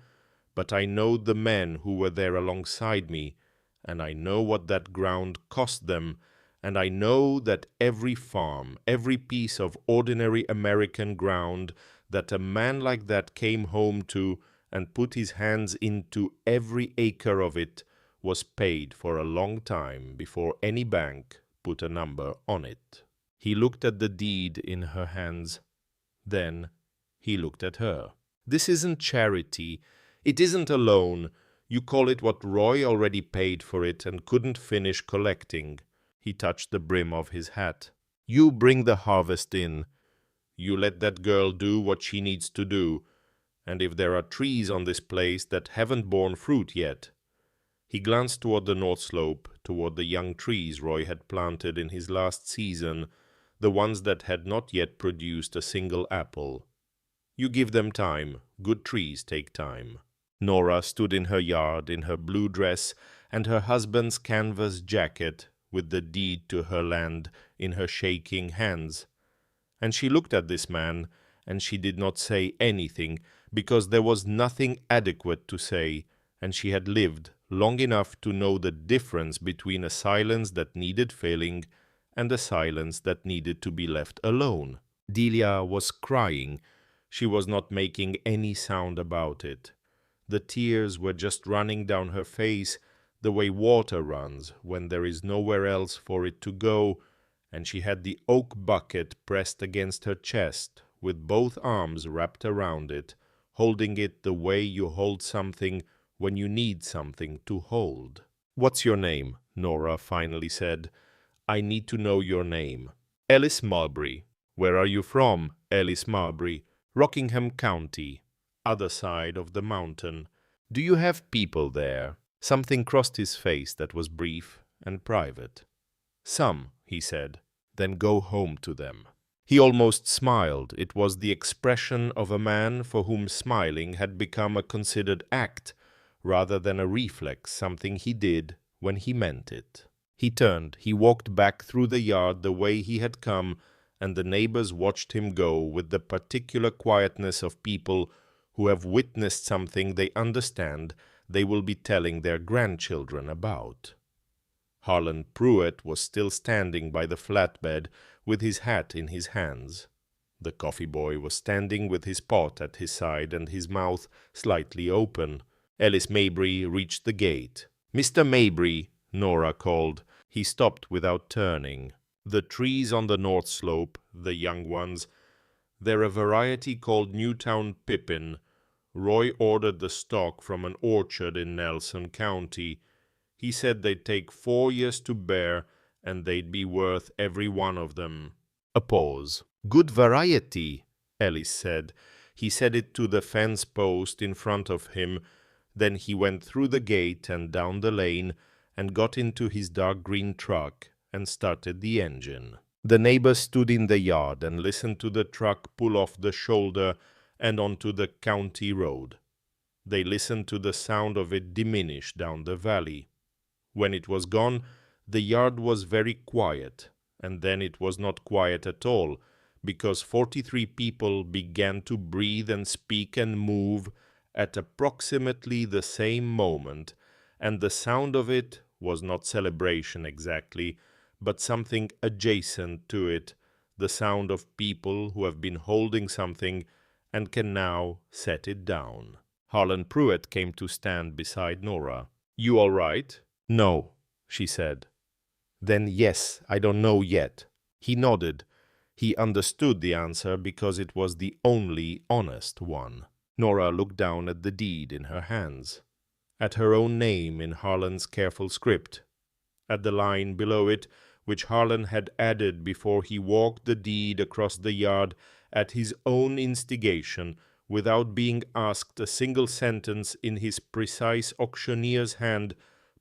but I know the men who were there alongside me, and I know what that ground cost them, and I know that every farm, every piece of ordinary American ground that a man like that came home to and put his hands into, every acre of it was paid for a long time before any bank put a number on it. He looked at the deed in her hands. Then he looked at her. This isn't charity. It isn't a loan. You call it what Roy already paid for it and couldn't finish collecting. He touched the brim of his hat. You bring the harvest in. You let that girl do what she needs to do. And if there are trees on this place that haven't borne fruit yet. He glanced toward the north slope, toward the young trees Roy had planted in his last season, the ones that had not yet produced a single apple. You give them time. Good trees take time. Nora stood in her yard in her blue dress and her husband's canvas jacket with the deed to her land in her shaking hands. And she looked at this man, and she did not say anything, because there was nothing adequate to say, and she had lived long enough to know the difference between a silence that needed filling and a silence that needed to be left alone. Delia was crying. She was not making any sound about it. The tears were just running down her face the way water runs when there is nowhere else for it to go, and she had the oak bucket pressed against her chest, with both arms wrapped around it, holding it the way you hold something when you need something to hold. "What's your name?" Nora finally said. "I need to know your name." "Ellis Marbury." "Where are you from?" "Ellis Marbury, Rockingham County, other side of the mountain." "Do you have people there?" Something crossed his face that was brief and private. "Some," he said. "Then go home to them." He almost smiled. It was the expression of a man for whom smiling had become a considered act, rather than a reflex, something he did when he meant it. He turned. He walked back through the yard the way he had come, and the neighbors watched him go with the particular quietness of people who have witnessed something they understand they will be telling their grandchildren about. Harlan Pruitt was still standing by the flatbed with his hat in his hands. The coffee boy was standing with his pot at his side and his mouth slightly open. Ellis Mabry reached the gate. "Mr. Mabry," Nora called. He stopped without turning. "The trees on the north slope, the young ones, they're a variety called Newtown Pippin. Roy ordered the stock from an orchard in Nelson County. He said they'd take 4 years to bear, and they'd be worth every one of them." A pause. "Good variety," Ellis said. He said it to the fence post in front of him. Then he went through the gate and down the lane and got into his dark green truck and started the engine. The neighbors stood in the yard and listened to the truck pull off the shoulder and onto the county road. They listened to the sound of it diminish down the valley. When it was gone, the yard was very quiet, and then it was not quiet at all, because 43 people began to breathe and speak and move at approximately the same moment, and the sound of it was not celebration exactly, but something adjacent to it, the sound of people who have been holding something and can now set it down. Harlan Pruitt came to stand beside Nora. "You all right?" "No," she said. "Then yes, I don't know yet." He nodded. He understood the answer because it was the only honest one. Nora looked down at the deed in her hands, at her own name in Harlan's careful script, at the line below it, which Harlan had added before he walked the deed across the yard at his own instigation, without being asked a single sentence, in his precise auctioneer's hand,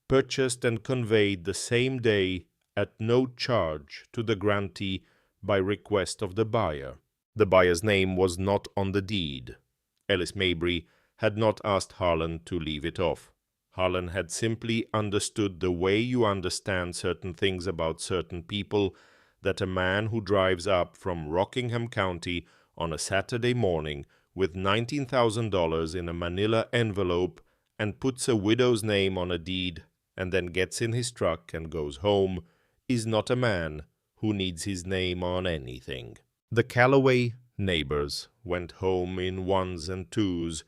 purchased and conveyed the same day at no charge to the grantee by request of the buyer. The buyer's name was not on the deed. Ellis Mabry had not asked Harlan to leave it off. Harlan had simply understood the way you understand certain things about certain people, that a man who drives up from Rockingham County on a Saturday morning with $19,000 in a manila envelope and puts a widow's name on a deed and then gets in his truck and goes home is not a man who needs his name on anything. The Calloway neighbors went home in ones and twos.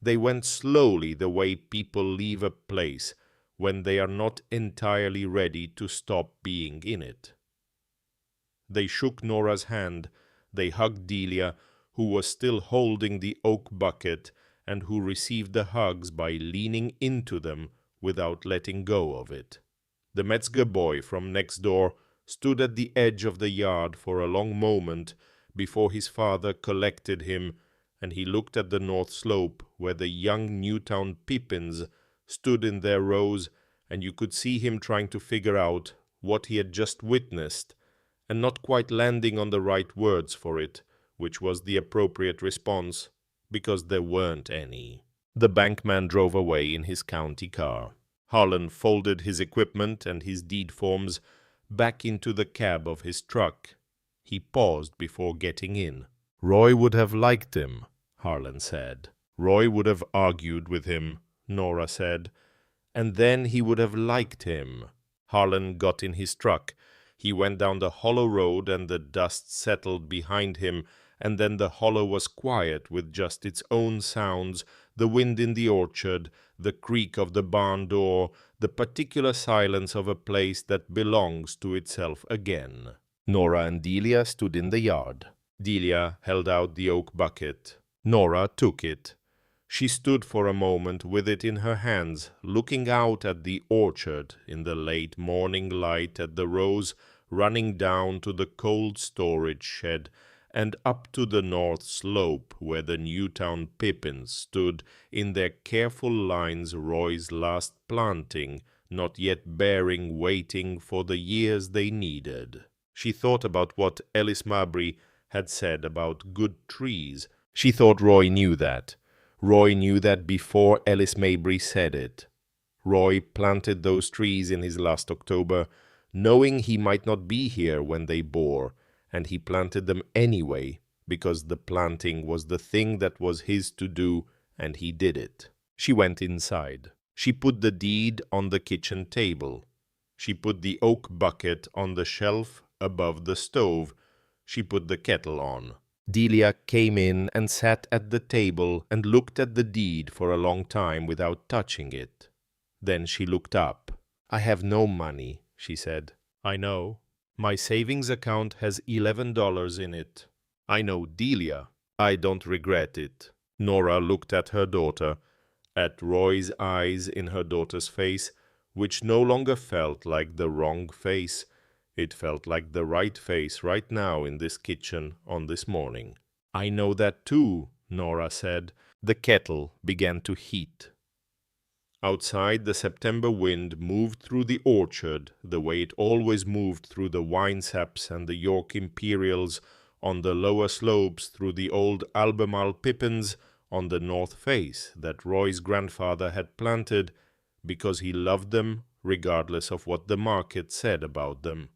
They went slowly, the way people leave a place when they are not entirely ready to stop being in it. They shook Nora's hand. They hugged Delia, who was still holding the oak bucket and who received the hugs by leaning into them without letting go of it. The Metzger boy from next door stood at the edge of the yard for a long moment before his father collected him, and he looked at the north slope where the young Newtown Pippins stood in their rows, and you could see him trying to figure out what he had just witnessed, and not quite landing on the right words for it, which was the appropriate response, because there weren't any. The bankman drove away in his county car. Harlan folded his equipment and his deed forms back into the cab of his truck. He paused before getting in. Roy would have liked him, Harlan said. Roy would have argued with him, Nora said, and then he would have liked him. Harlan got in his truck. He went down the hollow road and the dust settled behind him, and then the hollow was quiet with just its own sounds, the wind in the orchard, the creak of the barn door, the particular silence of a place that belongs to itself again. Nora and Delia stood in the yard. Delia held out the oak bucket. Nora took it. She stood for a moment with it in her hands, looking out at the orchard in the late morning light, at the rows running down to the cold storage shed, and up to the north slope where the Newtown Pippins stood in their careful lines, Roy's last planting, not yet bearing, waiting for the years they needed. She thought about what Ellis Mabry had said about good trees. She thought Roy knew that. Roy knew that before Ellis Mabry said it. Roy planted those trees in his last October, knowing he might not be here when they bore, and he planted them anyway, because the planting was the thing that was his to do, and he did it. She went inside. She put the deed on the kitchen table. She put the oak bucket on the shelf above the stove. She put the kettle on. Delia came in and sat at the table and looked at the deed for a long time without touching it. Then she looked up. "I have no money," she said. "I know. My savings account has $11 in it." "I know, Delia. I don't regret it." Nora looked at her daughter, at Roy's eyes in her daughter's face, which no longer felt like the wrong face. It felt like the right face right now in this kitchen on this morning. "I know that too," Nora said. The kettle began to heat. Outside, the September wind moved through the orchard the way it always moved through the Winesaps and the York Imperials, on the lower slopes through the old Albemarle Pippins, on the north face that Roy's grandfather had planted because he loved them regardless of what the market said about them,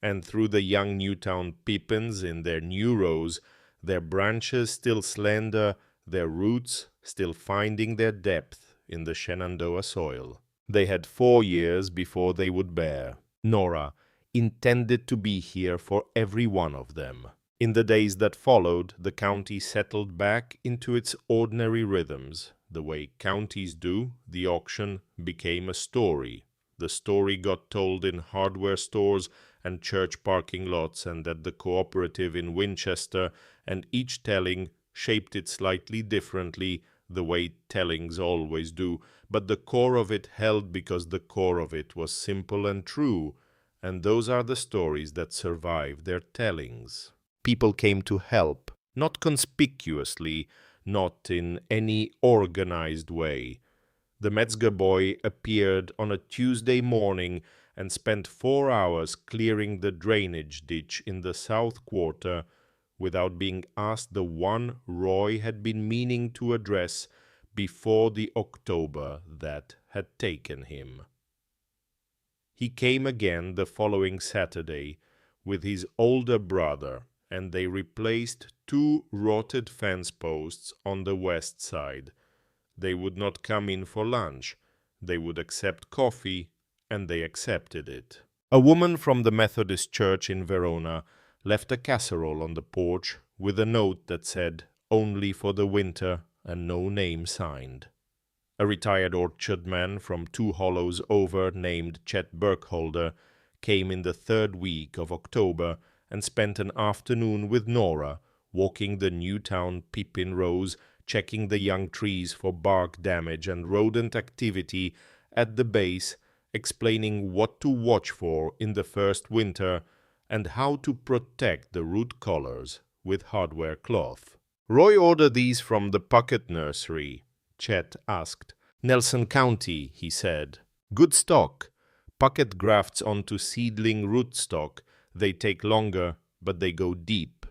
and through the young Newtown Pippins in their new rows, their branches still slender, their roots still finding their depth in the Shenandoah soil. They had 4 years before they would bear. Nora intended to be here for every one of them. In the days that followed, the county settled back into its ordinary rhythms. The way counties do, the auction became a story. The story got told in hardware stores and church parking lots and at the cooperative in Winchester, and each telling shaped it slightly differently, the way tellings always do, but the core of it held because the core of it was simple and true, and those are the stories that survive their tellings. People came to help, not conspicuously, not in any organized way. The Metzger boy appeared on a Tuesday morning and spent 4 hours clearing the drainage ditch in the south quarter without being asked the one Roy had been meaning to address before the October that had taken him. He came again the following Saturday, with his older brother, and they replaced 2 rotted fence posts on the west side. They would not come in for lunch. They would accept coffee, and they accepted it. A woman from the Methodist church in Verona left a casserole on the porch with a note that said, "Only for the winter," and no name signed. A retired orchardman from 2 hollows over named Chet Burkholder came in the 3rd week of October and spent an afternoon with Nora, walking the Newtown Pippin rows, checking the young trees for bark damage and rodent activity at the base, explaining what to watch for in the first winter and how to protect the root collars with hardware cloth. "Roy ordered these from the Puckett Nursery?" Chet asked. "Nelson County," he said. "Good stock. Puckett grafts onto seedling rootstock. They take longer, but they go deep."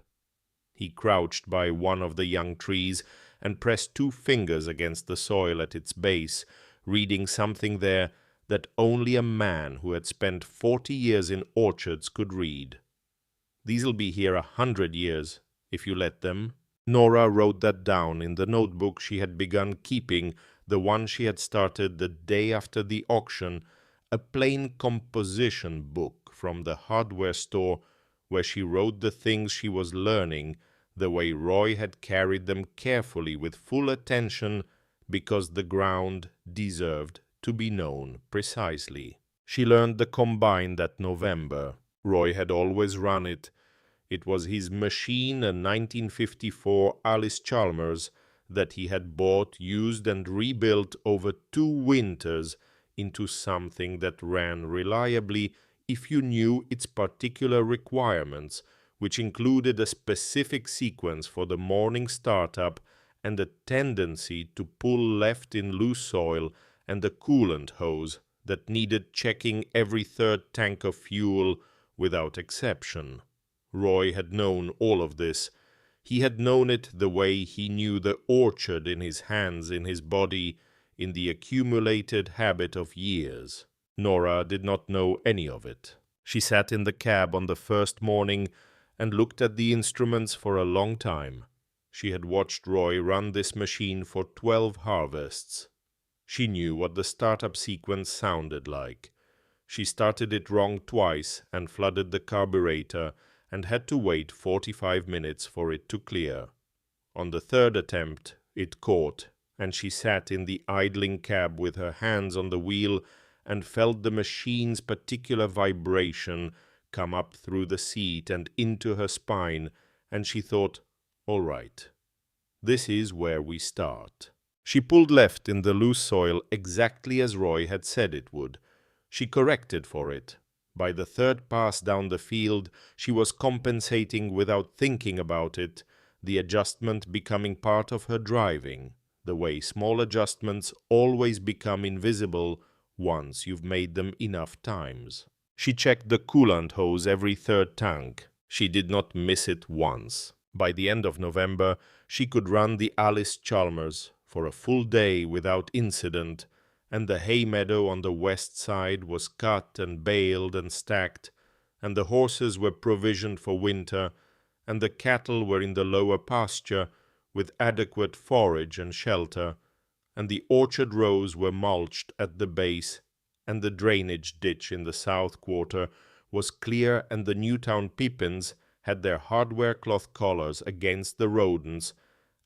He crouched by one of the young trees and pressed 2 fingers against the soil at its base, reading something there that only a man who had spent 40 years in orchards could read. "These'll be here 100 years, if you let them." Nora wrote that down in the notebook she had begun keeping, the one she had started the day after the auction, a plain composition book from the hardware store where she wrote the things she was learning the way Roy had carried them carefully with full attention because the ground deserved to be known precisely. She learned the combine that November. Roy had always run it. It was his machine, a 1954 Alice Chalmers, that he had bought, used, and rebuilt over 2 winters into something that ran reliably if you knew its particular requirements, which included a specific sequence for the morning startup and a tendency to pull left in loose soil and a coolant hose that needed checking every 3rd tank of fuel without exception. Roy had known all of this. He had known it the way he knew the orchard in his hands, in his body, in the accumulated habit of years. Nora did not know any of it. She sat in the cab on the first morning and looked at the instruments for a long time. She had watched Roy run this machine for 12 harvests. She knew what the startup sequence sounded like. She started it wrong twice and flooded the carburetor and had to wait 45 minutes for it to clear. On the 3rd attempt, it caught, and she sat in the idling cab with her hands on the wheel and felt the machine's particular vibration come up through the seat and into her spine, and she thought, "All right, this is where we start." She pulled left in the loose soil exactly as Roy had said it would. She corrected for it. By the 3rd pass down the field, she was compensating without thinking about it, the adjustment becoming part of her driving, the way small adjustments always become invisible once you've made them enough times. She checked the coolant hose every 3rd tank. She did not miss it once. By the end of November, she could run the Alice Chalmers for a full day without incident, and the hay meadow on the west side was cut and baled and stacked, and the horses were provisioned for winter, and the cattle were in the lower pasture with adequate forage and shelter, and the orchard rows were mulched at the base, and the drainage ditch in the south quarter was clear, and the Newtown Pippins had their hardware cloth collars against the rodents,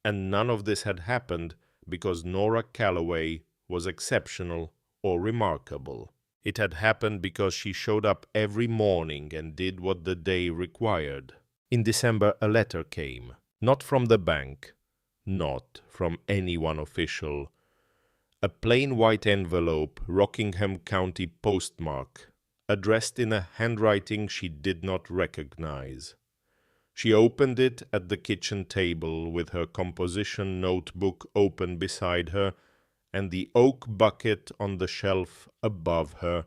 and none of this had happened because Nora Calloway was exceptional or remarkable. It had happened because she showed up every morning and did what the day required. In December, a letter came, not from the bank, not from anyone official. A plain white envelope, Rockingham County postmark, addressed in a handwriting she did not recognize. She opened it at the kitchen table with her composition notebook open beside her, and the oak bucket on the shelf above her,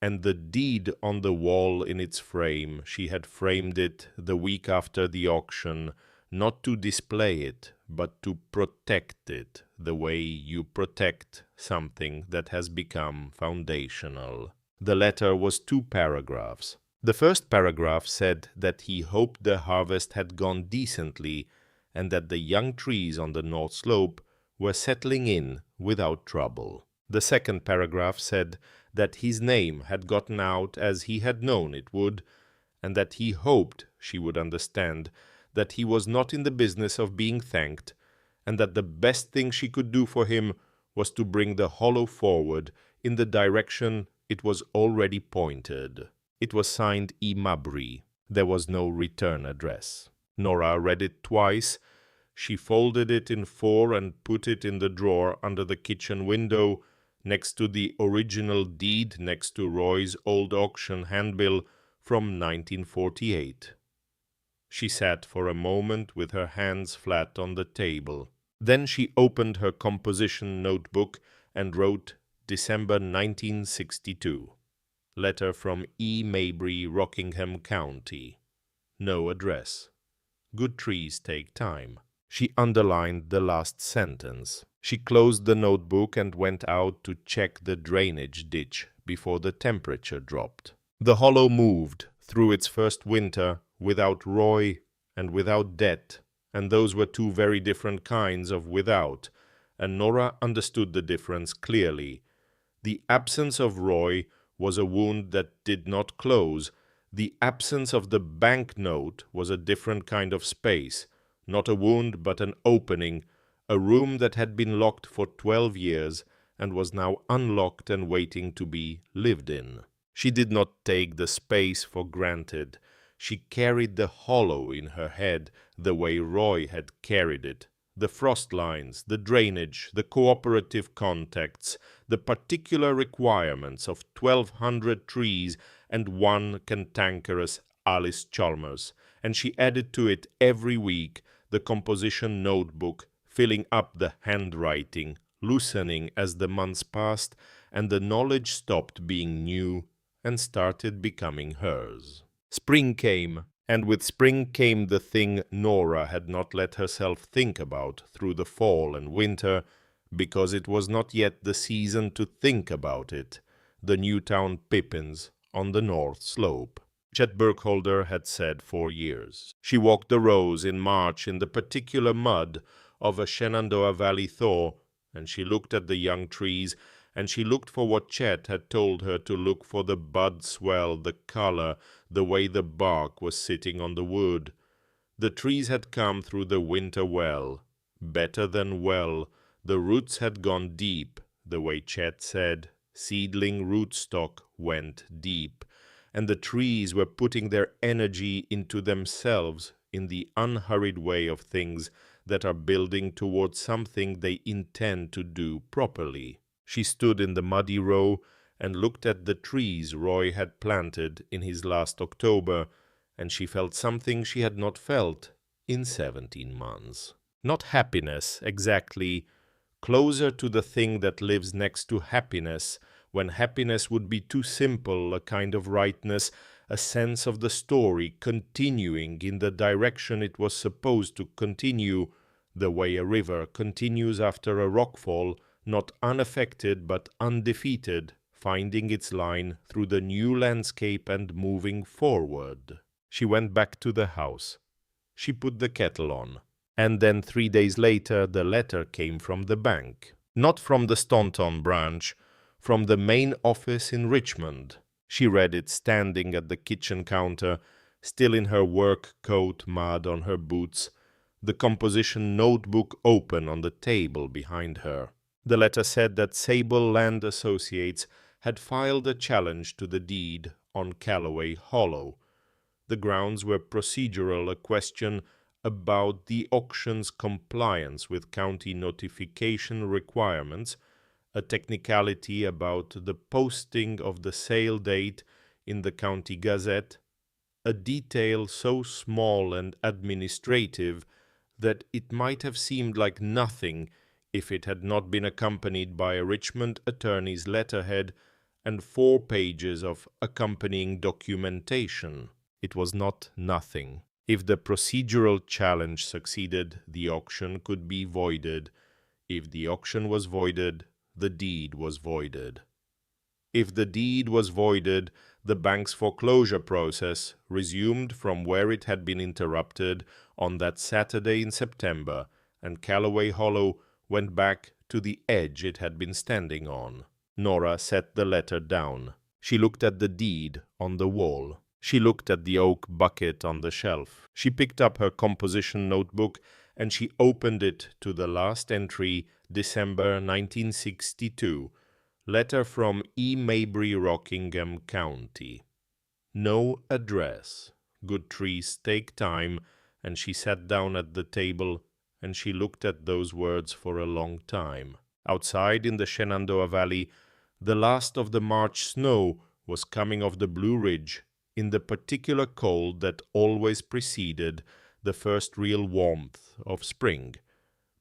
and the deed on the wall in its frame. She had framed it the week after the auction, not to display it, but to protect it, the way you protect something that has become foundational. The letter was 2 paragraphs. The first paragraph said that he hoped the harvest had gone decently and that the young trees on the north slope were settling in without trouble. The second paragraph said that his name had gotten out as he had known it would, and that he hoped she would understand that he was not in the business of being thanked, and that the best thing she could do for him was to bring the hollow forward in the direction it was already pointed. It was signed E. Mabry. There was no return address. Nora read it twice. She folded it in four and put it in the drawer under the kitchen window, next to the original deed, next to Roy's old auction handbill from 1948. She sat for a moment with her hands flat on the table. Then she opened her composition notebook and wrote December 1962. Letter from E. Mabry, Rockingham County. No address. Good trees take time. She underlined the last sentence. She closed the notebook and went out to check the drainage ditch before the temperature dropped. The hollow moved through its first winter without Roy and without debt, and those were two very different kinds of without, and Nora understood the difference clearly. The absence of Roy was a wound that did not close. The absence of the banknote was a different kind of space, not a wound but an opening, a room that had been locked for 12 years and was now unlocked and waiting to be lived in. She did not take the space for granted. She carried the hollow in her head the way Roy had carried it. The frost lines, the drainage, the cooperative contacts, the particular requirements of 1,200 trees and one cantankerous Alice Chalmers, and she added to it every week the composition notebook, filling up the handwriting, loosening as the months passed, and the knowledge stopped being new and started becoming hers. Spring came, and with spring came the thing Nora had not let herself think about through the fall and winter, because it was not yet the season to think about it, the Newtown pippins on the north slope. Chet Burkholder had said for years. She walked the rows in March in the particular mud of a Shenandoah Valley thaw, and she looked at the young trees, and she looked for what Chet had told her to look for: the bud swell, the color, the way the bark was sitting on the wood. The trees had come through the winter well, better than well. The roots had gone deep, the way Chet said. Seedling rootstock went deep, and the trees were putting their energy into themselves in the unhurried way of things that are building towards something they intend to do properly. She stood in the muddy row and looked at the trees Roy had planted in his last October, and she felt something she had not felt in 17 months. Not happiness, exactly, closer to the thing that lives next to happiness, when happiness would be too simple, a kind of rightness, a sense of the story continuing in the direction it was supposed to continue, the way a river continues after a rockfall, not unaffected but undefeated, finding its line through the new landscape and moving forward. She went back to the house. She put the kettle on. And then 3 days later the letter came from the bank. Not from the Staunton branch, from the main office in Richmond. She read it standing at the kitchen counter, still in her work coat, mud on her boots, the composition notebook open on the table behind her. The letter said that Sable Land Associates had filed a challenge to the deed on Calloway Hollow. The grounds were procedural, a question about the auction's compliance with county notification requirements, a technicality about the posting of the sale date in the County Gazette, a detail so small and administrative that it might have seemed like nothing if it had not been accompanied by a Richmond attorney's letterhead and 4 pages of accompanying documentation. It was not nothing. If the procedural challenge succeeded, the auction could be voided. If the auction was voided, the deed was voided. If the deed was voided, the bank's foreclosure process resumed from where it had been interrupted on that Saturday in September, and Calloway Hollow went back to the edge it had been standing on. Nora set the letter down. She looked at the deed on the wall. She looked at the oak bucket on the shelf. She picked up her composition notebook and she opened it to the last entry, December 1962. Letter from E. Mabry, Rockingham County. No address. Good trees take time, and she sat down at the table and she looked at those words for a long time. Outside in the Shenandoah Valley, the last of the March snow was coming off the Blue Ridge in the particular cold that always preceded the first real warmth of spring.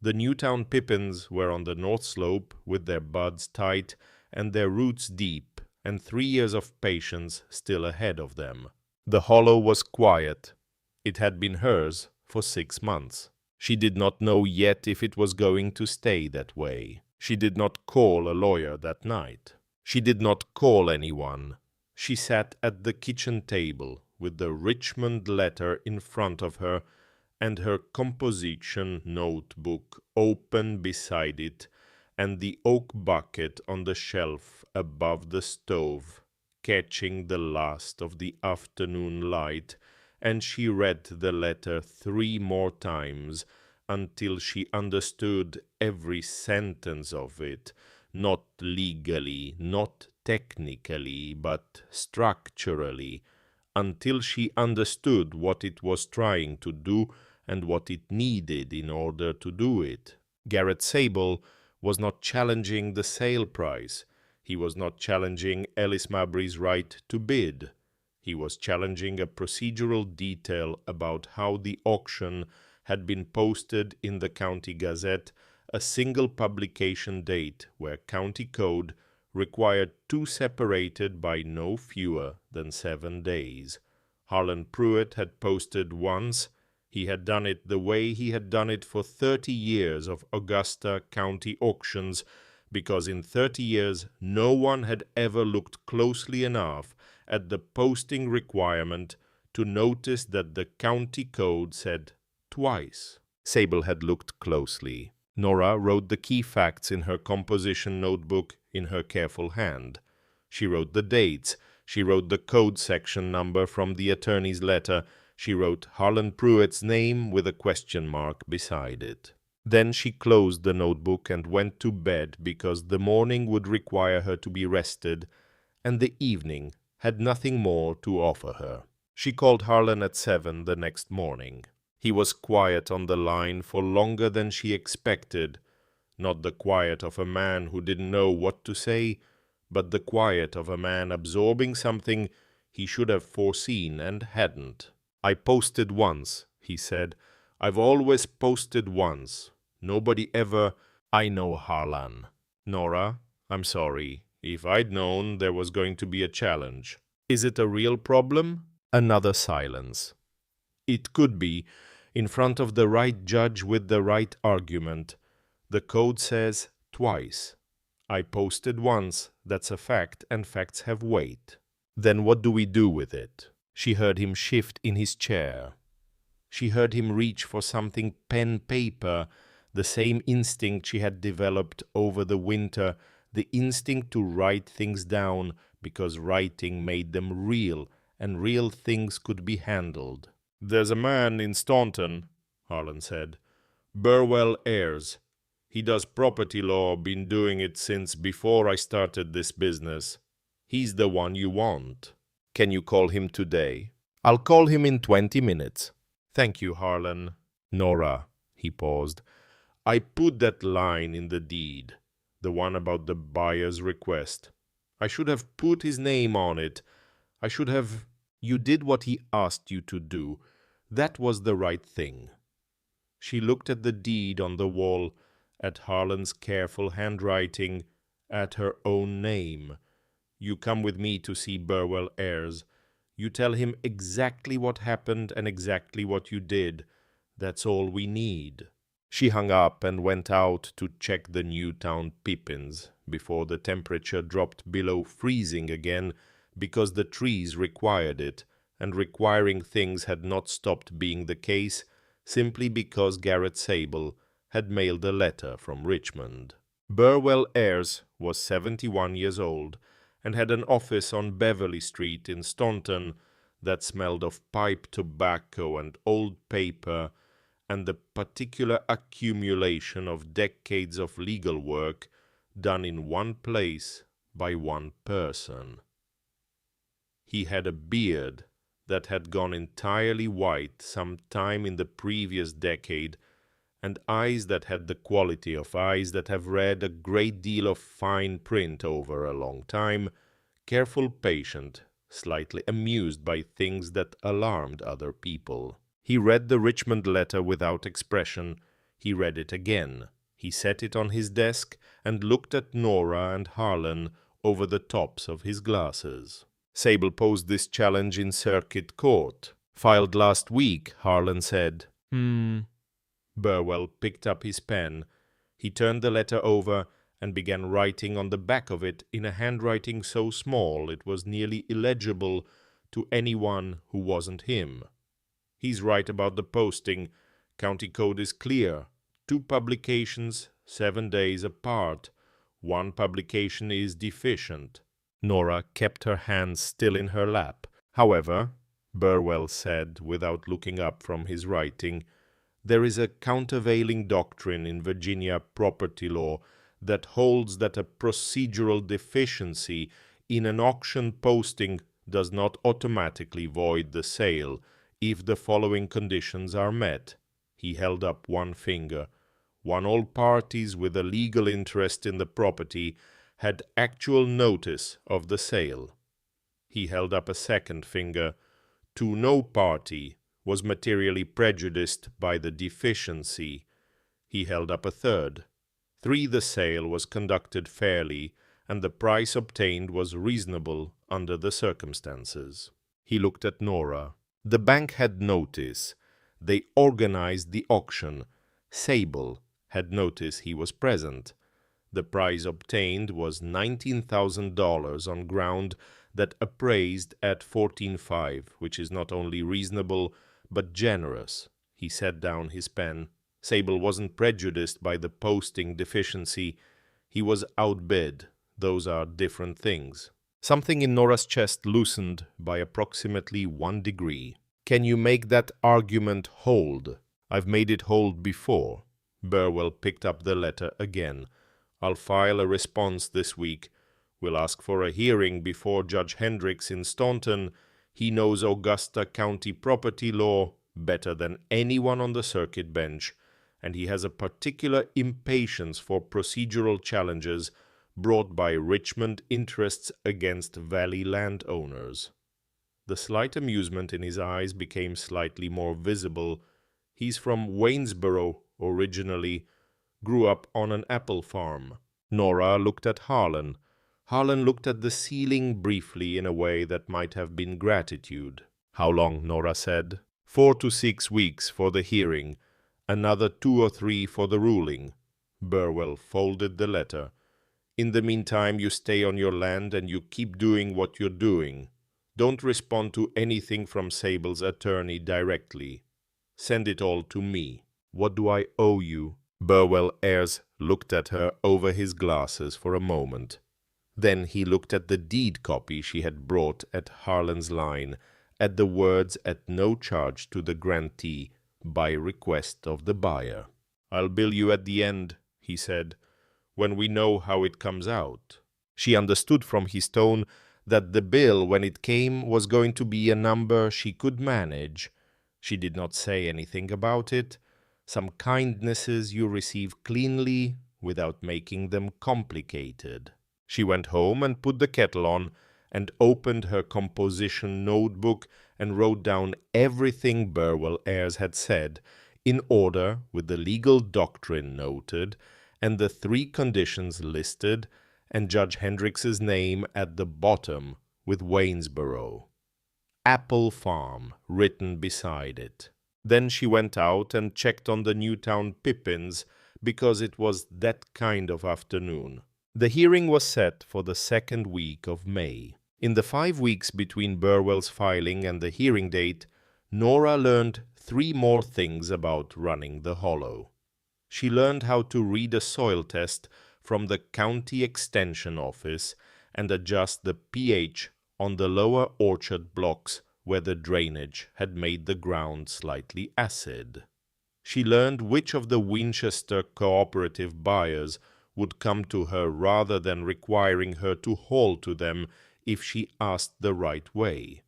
The Newtown pippins were on the north slope with their buds tight and their roots deep, and 3 years of patience still ahead of them. The hollow was quiet. It had been hers for 6 months. She did not know yet if it was going to stay that way. She did not call a lawyer that night. She did not call anyone. She sat at the kitchen table with the Richmond letter in front of her and her composition notebook open beside it and the oak bucket on the shelf above the stove, catching the last of the afternoon light, and she read the letter 3 more times until she understood every sentence of it, not legally, not technically, but structurally, until she understood what it was trying to do and what it needed in order to do it. Garrett Sable was not challenging the sale price. He was not challenging Ellis Mabry's right to bid. He was challenging a procedural detail about how the auction had been posted in the County Gazette, a single publication date where County Code required 2 separated by no fewer than 7 days. Harlan Pruitt had posted once. He had done it the way he had done it for 30 years of Augusta County auctions, because in 30 years no one had ever looked closely enough at the posting requirement to notice that the county code said twice. Sable had looked closely. Nora wrote the key facts in her composition notebook in her careful hand. She wrote the dates. She wrote the code section number from the attorney's letter. She wrote Harlan Pruitt's name with a question mark beside it. Then she closed the notebook and went to bed because the morning would require her to be rested, and the evening had nothing more to offer her. She called Harlan at 7 the next morning. He was quiet on the line for longer than she expected, not the quiet of a man who didn't know what to say, but the quiet of a man absorbing something he should have foreseen and hadn't. "I posted once," he said. "I've always posted once. Nobody ever—" "I know, Harlan." "Nora, I'm sorry. If I'd known there was going to be a challenge." "Is it a real problem?" Another silence. "It could be, in front of the right judge with the right argument. The code says twice. I posted once, that's a fact, and facts have weight." "Then what do we do with it?" She heard him shift in his chair. She heard him reach for something pen-paper, the same instinct she had developed over the winter, the instinct to write things down because writing made them real, and real things could be handled. "There's a man in Staunton," Harlan said. "Burwell Ayres. He does property law, been doing it since before I started this business. He's the one you want." "Can you call him today?" "I'll call him in 20 minutes. "Thank you, Harlan." "Nora," he paused, "I put that line in the deed, the one about the buyer's request. I should have put his name on it. I should have—" "You did what he asked you to do. That was the right thing." She looked at the deed on the wall, at Harlan's careful handwriting, at her own name. "You come with me to see Burwell Ayres. You tell him exactly what happened and exactly what you did. That's all we need." She hung up and went out to check the Newtown pippins. before the temperature dropped below freezing again, because the trees required it, and requiring things had not stopped being the case simply because Garrett Sable had mailed a letter from Richmond. Burwell Ayres was 71 years old and had an office on Beverly Street in Staunton that smelled of pipe tobacco and old paper and the particular accumulation of decades of legal work done in one place by one person. He had a beard that had gone entirely white some time in the previous decade, and eyes that had the quality of eyes that have read a great deal of fine print over a long time, careful, patient, slightly amused by things that alarmed other people. He read the Richmond letter without expression. He read it again. He set it on his desk and looked at Nora and Harlan over the tops of his glasses. Sable posed this challenge in circuit court. Filed last week, Harlan said. Burwell picked up his pen. He turned the letter over and began writing on the back of it in a handwriting so small it was nearly illegible to anyone who wasn't him. He's right about the posting. County code is clear. 2 publications, 7 days apart. 1 publication is deficient. Nora kept her hands still in her lap. However, Burwell said, without looking up from his writing, there is a countervailing doctrine in Virginia property law that holds that a procedural deficiency in an auction posting does not automatically void the sale if the following conditions are met. He held up one finger. 1, all parties with a legal interest in the property had actual notice of the sale. He held up a second finger. 2, no party was materially prejudiced by the deficiency. He held up a third. 3, the sale was conducted fairly, and the price obtained was reasonable under the circumstances. He looked at Nora. The bank had notice. They organized the auction. Sable had notice he was present. The price obtained was $19,000 on ground that appraised at $14,500, which is not only reasonable, but generous. He set down his pen. Sable wasn't prejudiced by the posting deficiency. He was outbid. Those are different things. Something in Nora's chest loosened by approximately 1 degree. Can you make that argument hold? I've made it hold before. Burwell picked up the letter again. I'll file a response this week. We'll ask for a hearing before Judge Hendricks in Staunton. He knows Augusta County property law better than anyone on the circuit bench, and he has a particular impatience for procedural challenges brought by Richmond interests against Valley landowners. The slight amusement in his eyes became slightly more visible. He's from Waynesboro originally, grew up on an apple farm. Nora looked at Harlan. Harlan looked at the ceiling briefly in a way that might have been gratitude. How long, Nora said. 4 to 6 weeks for the hearing, another 2 or 3 for the ruling. Burwell folded the letter. In the meantime, you stay on your land and you keep doing what you're doing. Don't respond to anything from Sable's attorney directly. Send it all to me. What do I owe you? Burwell Ayres looked at her over his glasses for a moment. Then he looked at the deed copy she had brought at Harlan's line, at the words at no charge to the grantee by request of the buyer. I'll bill you at the end, he said, when we know how it comes out. She understood from his tone that the bill, when it came, was going to be a number she could manage. She did not say anything about it. Some kindnesses you receive cleanly without making them complicated. She went home and put the kettle on and opened her composition notebook and wrote down everything Burwell Ayres had said, in order with the legal doctrine noted and the 3 conditions listed and Judge Hendricks's name at the bottom with Waynesboro. Apple Farm written beside it. Then she went out and checked on the Newtown pippins because it was that kind of afternoon. The hearing was set for the second week of May. In the 5 weeks between Burwell's filing and the hearing date, Nora learned 3 more things about running the Hollow. She learned how to read a soil test from the county extension office and adjust the pH on the lower orchard blocks where the drainage had made the ground slightly acid. She learned which of the Winchester cooperative buyers would come to her rather than requiring her to haul to them if she asked the right way.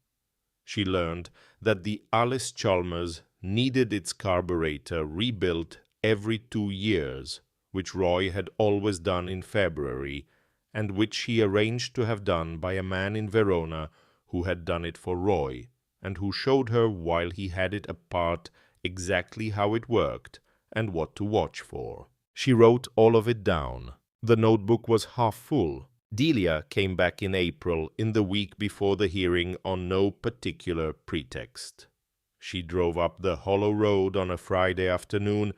She learned that the Alice Chalmers needed its carburetor rebuilt every 2 years, which Roy had always done in February, and which she arranged to have done by a man in Verona who had done it for Roy, and who showed her while he had it apart exactly how it worked and what to watch for. She wrote all of it down. The notebook was half full. Delia came back in April, in the week before the hearing, on no particular pretext. She drove up the Hollow Road on a Friday afternoon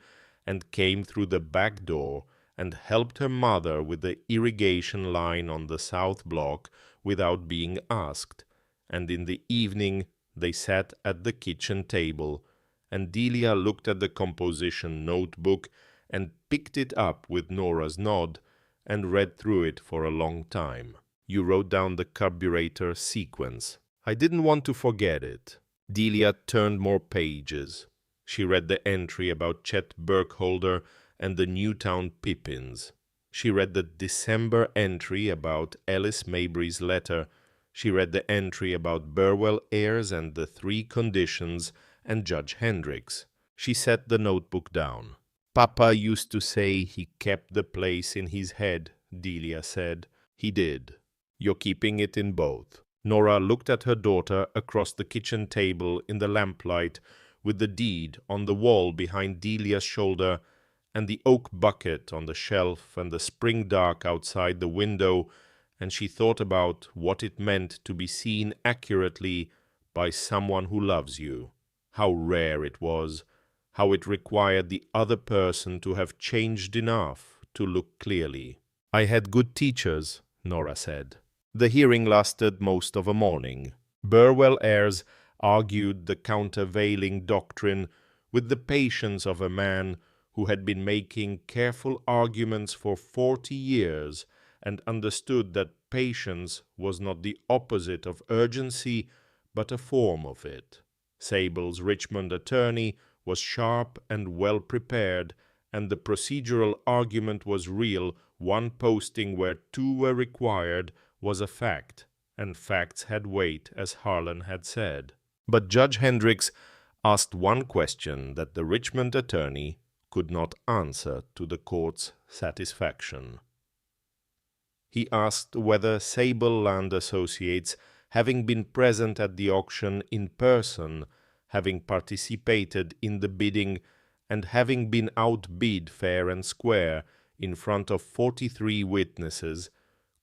and came through the back door and helped her mother with the irrigation line on the south block without being asked, and in the evening they sat at the kitchen table, and Delia looked at the composition notebook and picked it up with Nora's nod and read through it for a long time. You wrote down the carburetor sequence. I didn't want to forget it. Delia turned more pages. She read the entry about Chet Burkholder and the Newtown Pippins. She read the December entry about Alice Mabry's letter. She read the entry about Burwell heirs and the 3 conditions and Judge Hendricks. She set the notebook down. Papa used to say he kept the place in his head, Delia said. He did. You're keeping it in both. Nora looked at her daughter across the kitchen table in the lamplight, with the deed on the wall behind Delia's shoulder, and the oak bucket on the shelf, and the spring dark outside the window, and she thought about what it meant to be seen accurately by someone who loves you, how rare it was, how it required the other person to have changed enough to look clearly. I had good teachers, Nora said. The hearing lasted most of a morning. Burwell heirs argued the countervailing doctrine with the patience of a man who had been making careful arguments for 40 years and understood that patience was not the opposite of urgency, but a form of it. Sable's Richmond attorney was sharp and well prepared, and the procedural argument was real. One posting where 2 were required was a fact, and facts had weight, as Harlan had said. But Judge Hendricks asked one question that the Richmond attorney could not answer to the court's satisfaction. He asked whether Sable Land Associates, having been present at the auction in person, having participated in the bidding, and having been outbid fair and square in front of 43 witnesses,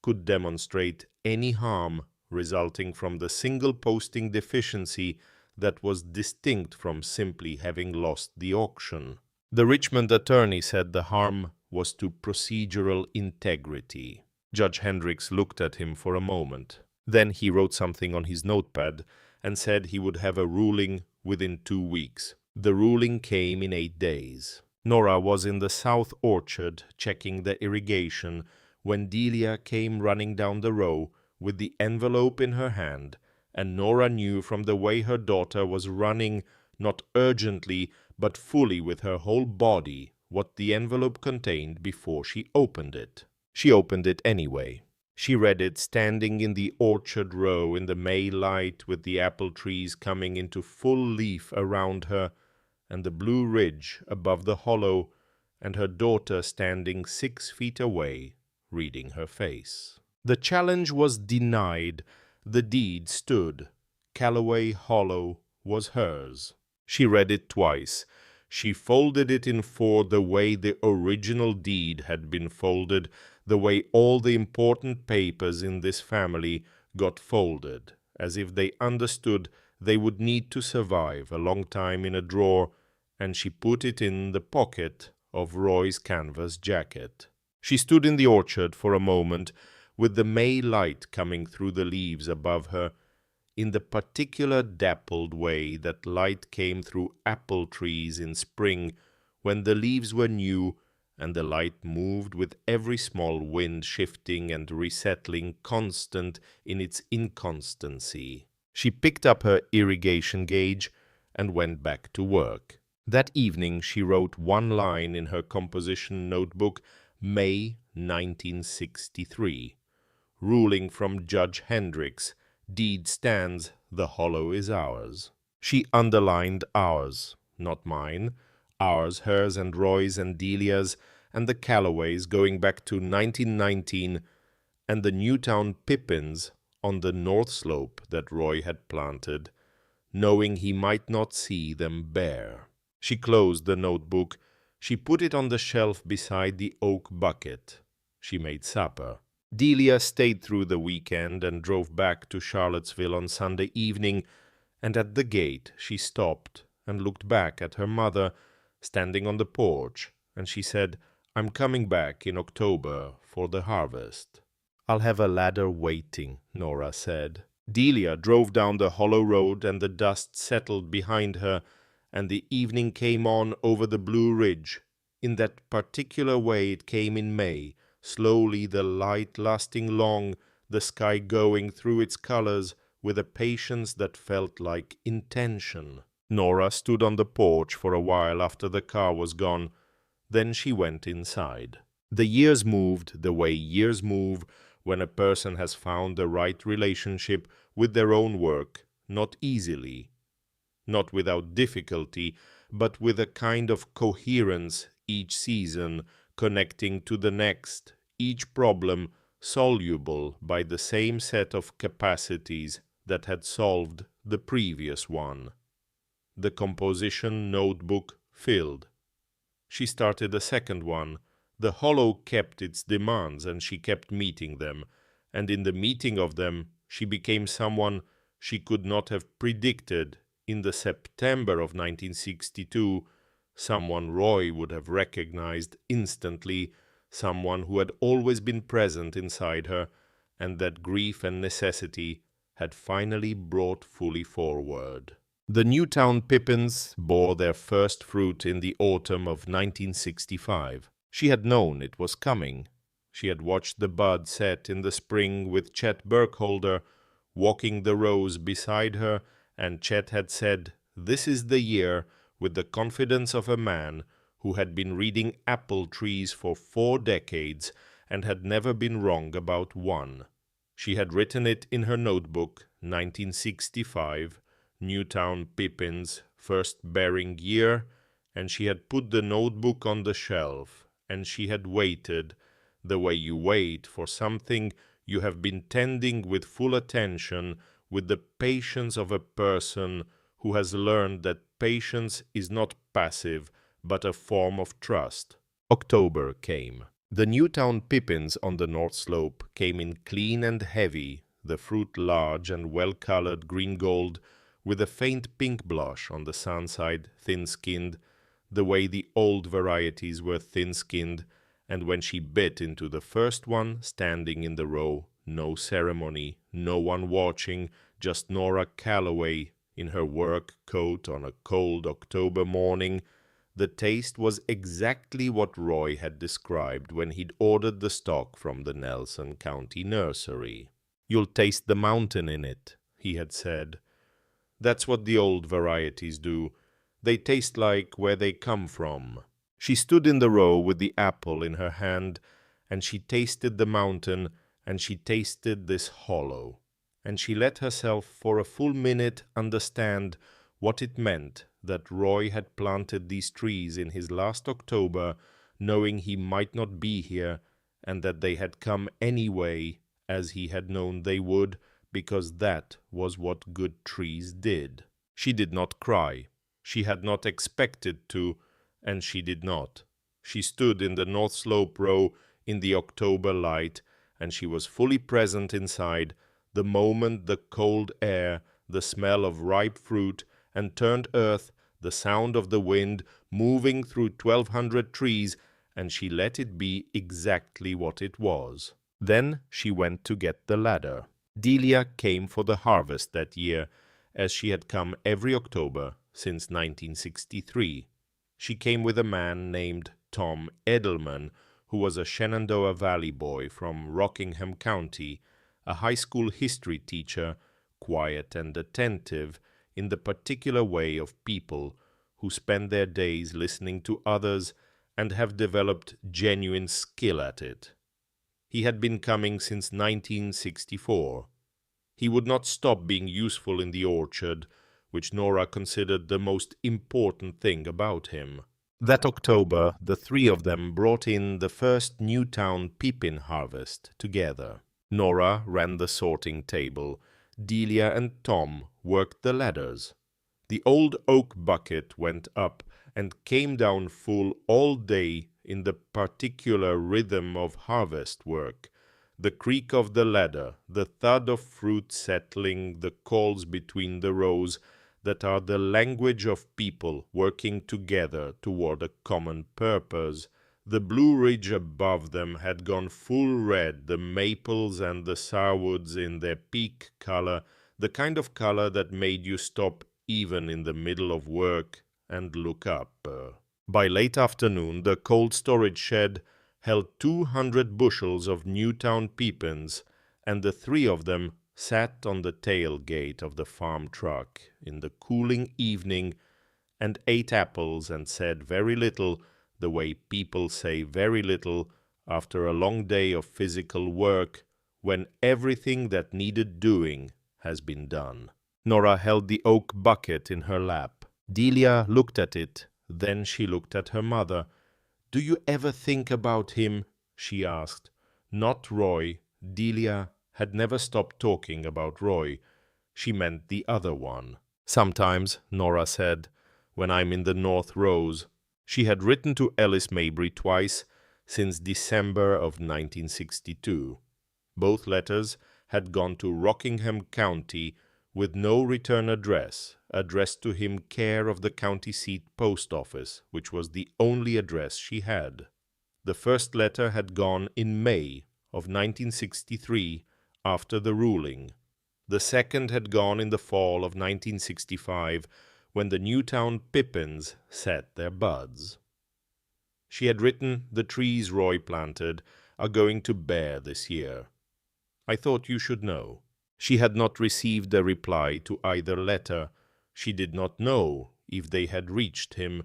could demonstrate any harm resulting from the single posting deficiency that was distinct from simply having lost the auction. The Richmond attorney said the harm was to procedural integrity. Judge Hendricks looked at him for a moment. Then he wrote something on his notepad and said he would have a ruling within 2 weeks. The ruling came in 8 days. Nora was in the south orchard checking the irrigation when Delia came running down the row with the envelope in her hand, and Nora knew from the way her daughter was running, not urgently, but fully with her whole body, what the envelope contained before she opened it. She opened it anyway. She read it standing in the orchard row in the May light, with the apple trees coming into full leaf around her, and the Blue Ridge above the hollow, and her daughter standing 6 feet away, reading her face. The challenge was denied. The deed stood. Calloway Hollow was hers. She read it twice. She folded it in 4 the way the original deed had been folded, the way all the important papers in this family got folded, as if they understood they would need to survive a long time in a drawer, and she put it in the pocket of Roy's canvas jacket. She stood in the orchard for a moment, with the May light coming through the leaves above her, in the particular dappled way that light came through apple trees in spring, when the leaves were new, and the light moved with every small wind shifting and resettling, constant in its inconstancy. She picked up her irrigation gauge and went back to work. That evening she wrote one line in her composition notebook, May 1963. Ruling from Judge Hendricks, deed stands, the hollow is ours. She underlined ours, not mine, ours, hers and Roy's and Delia's, and the Calloways going back to 1919, and the Newtown pippins on the north slope that Roy had planted, knowing he might not see them bare. She closed the notebook. She put it on the shelf beside the oak bucket. She made supper. Delia stayed through the weekend and drove back to Charlottesville on Sunday evening, and at the gate she stopped and looked back at her mother, standing on the porch, and she said, "I'm coming back in October for the harvest." "I'll have a ladder waiting," Nora said. Delia drove down the hollow road, and the dust settled behind her, and the evening came on over the Blue Ridge. In that particular way it came in May, slowly, the light lasting long, the sky going through its colors with a patience that felt like intention. Nora stood on the porch for a while after the car was gone. Then she went inside. The years moved the way years move when a person has found the right relationship with their own work, not easily, not without difficulty, but with a kind of coherence each season, connecting to the next, each problem soluble by the same set of capacities that had solved the previous one. The composition notebook filled. She started a second one. The hollow kept its demands, and she kept meeting them, and in the meeting of them she became someone she could not have predicted in the September of 1962, someone Roy would have recognized instantly, someone who had always been present inside her, and that grief and necessity had finally brought fully forward. The Newtown pippins bore their first fruit in the autumn of 1965. She had known it was coming. She had watched the bud set in the spring with Chet Burkholder walking the rows beside her, and Chet had said, "This is the year," with the confidence of a man who had been reading apple trees for 4 decades and had never been wrong about one. She had written it in her notebook, 1965, Newtown pippins, first bearing year, and she had put the notebook on the shelf, and she had waited, the way you wait for something you have been tending with full attention, with the patience of a person who has learned that patience is not passive, but a form of trust. October came. The Newtown pippins on the north slope came in clean and heavy, the fruit large and well-colored green-gold, with a faint pink blush on the sun side, thin-skinned, the way the old varieties were thin-skinned, and when she bit into the first one, standing in the row, no ceremony, no one watching, just Nora Calloway in her work coat on a cold October morning, the taste was exactly what Roy had described when he'd ordered the stock from the Nelson County nursery. "You'll taste the mountain in it," he had said. "That's what the old varieties do. They taste like where they come from." She stood in the row with the apple in her hand, and she tasted the mountain, and she tasted this hollow, and she let herself for a full minute understand what it meant that Roy had planted these trees in his last October, knowing he might not be here, and that they had come anyway, as he had known they would, because that was what good trees did. She did not cry. She had not expected to, and she did not. She stood in the North Slope row in the October light, and she was fully present inside, the moment the cold air, the smell of ripe fruit, and turned earth, the sound of the wind moving through 1,200 trees, and she let it be exactly what it was. Then she went to get the ladder. Delia came for the harvest that year, as she had come every October since 1963. She came with a man named Tom Edelman, who was a Shenandoah Valley boy from Rockingham County, a high school history teacher, quiet and attentive in the particular way of people who spend their days listening to others and have developed genuine skill at it. He had been coming since 1964. He would not stop being useful in the orchard, which Nora considered the most important thing about him. That October, the three of them brought in the first Newtown pippin harvest together. Nora ran the sorting table. Delia and Tom worked the ladders. The old oak bucket went up and came down full all day in the particular rhythm of harvest work. The creak of the ladder, the thud of fruit settling, the calls between the rows that are the language of people working together toward a common purpose. The Blue Ridge above them had gone full red, the maples and the sourwoods in their peak color, the kind of color that made you stop even in the middle of work and look up. By late afternoon, the cold storage shed held 200 bushels of Newtown pippins, and the three of them sat on the tailgate of the farm truck in the cooling evening and ate apples and said very little, the way people say very little after a long day of physical work when everything that needed doing has been done. Nora held the oak bucket in her lap. Delia looked at it, then she looked at her mother. "Do you ever think about him?" she asked. Not Roy. Delia had never stopped talking about Roy. She meant the other one. "Sometimes," Nora said, "when I'm in the North Rows." She had written to Ellis Mabry twice since December of 1962. Both letters had gone to Rockingham County with no return address, addressed to him care of the county seat post office, which was the only address she had. The first letter had gone in May of 1963 after the ruling. The second had gone in the fall of 1965 when the Newtown pippins set their buds. She had written, "The trees Roy planted are going to bear this year. I thought you should know." She had not received a reply to either letter. She did not know if they had reached him.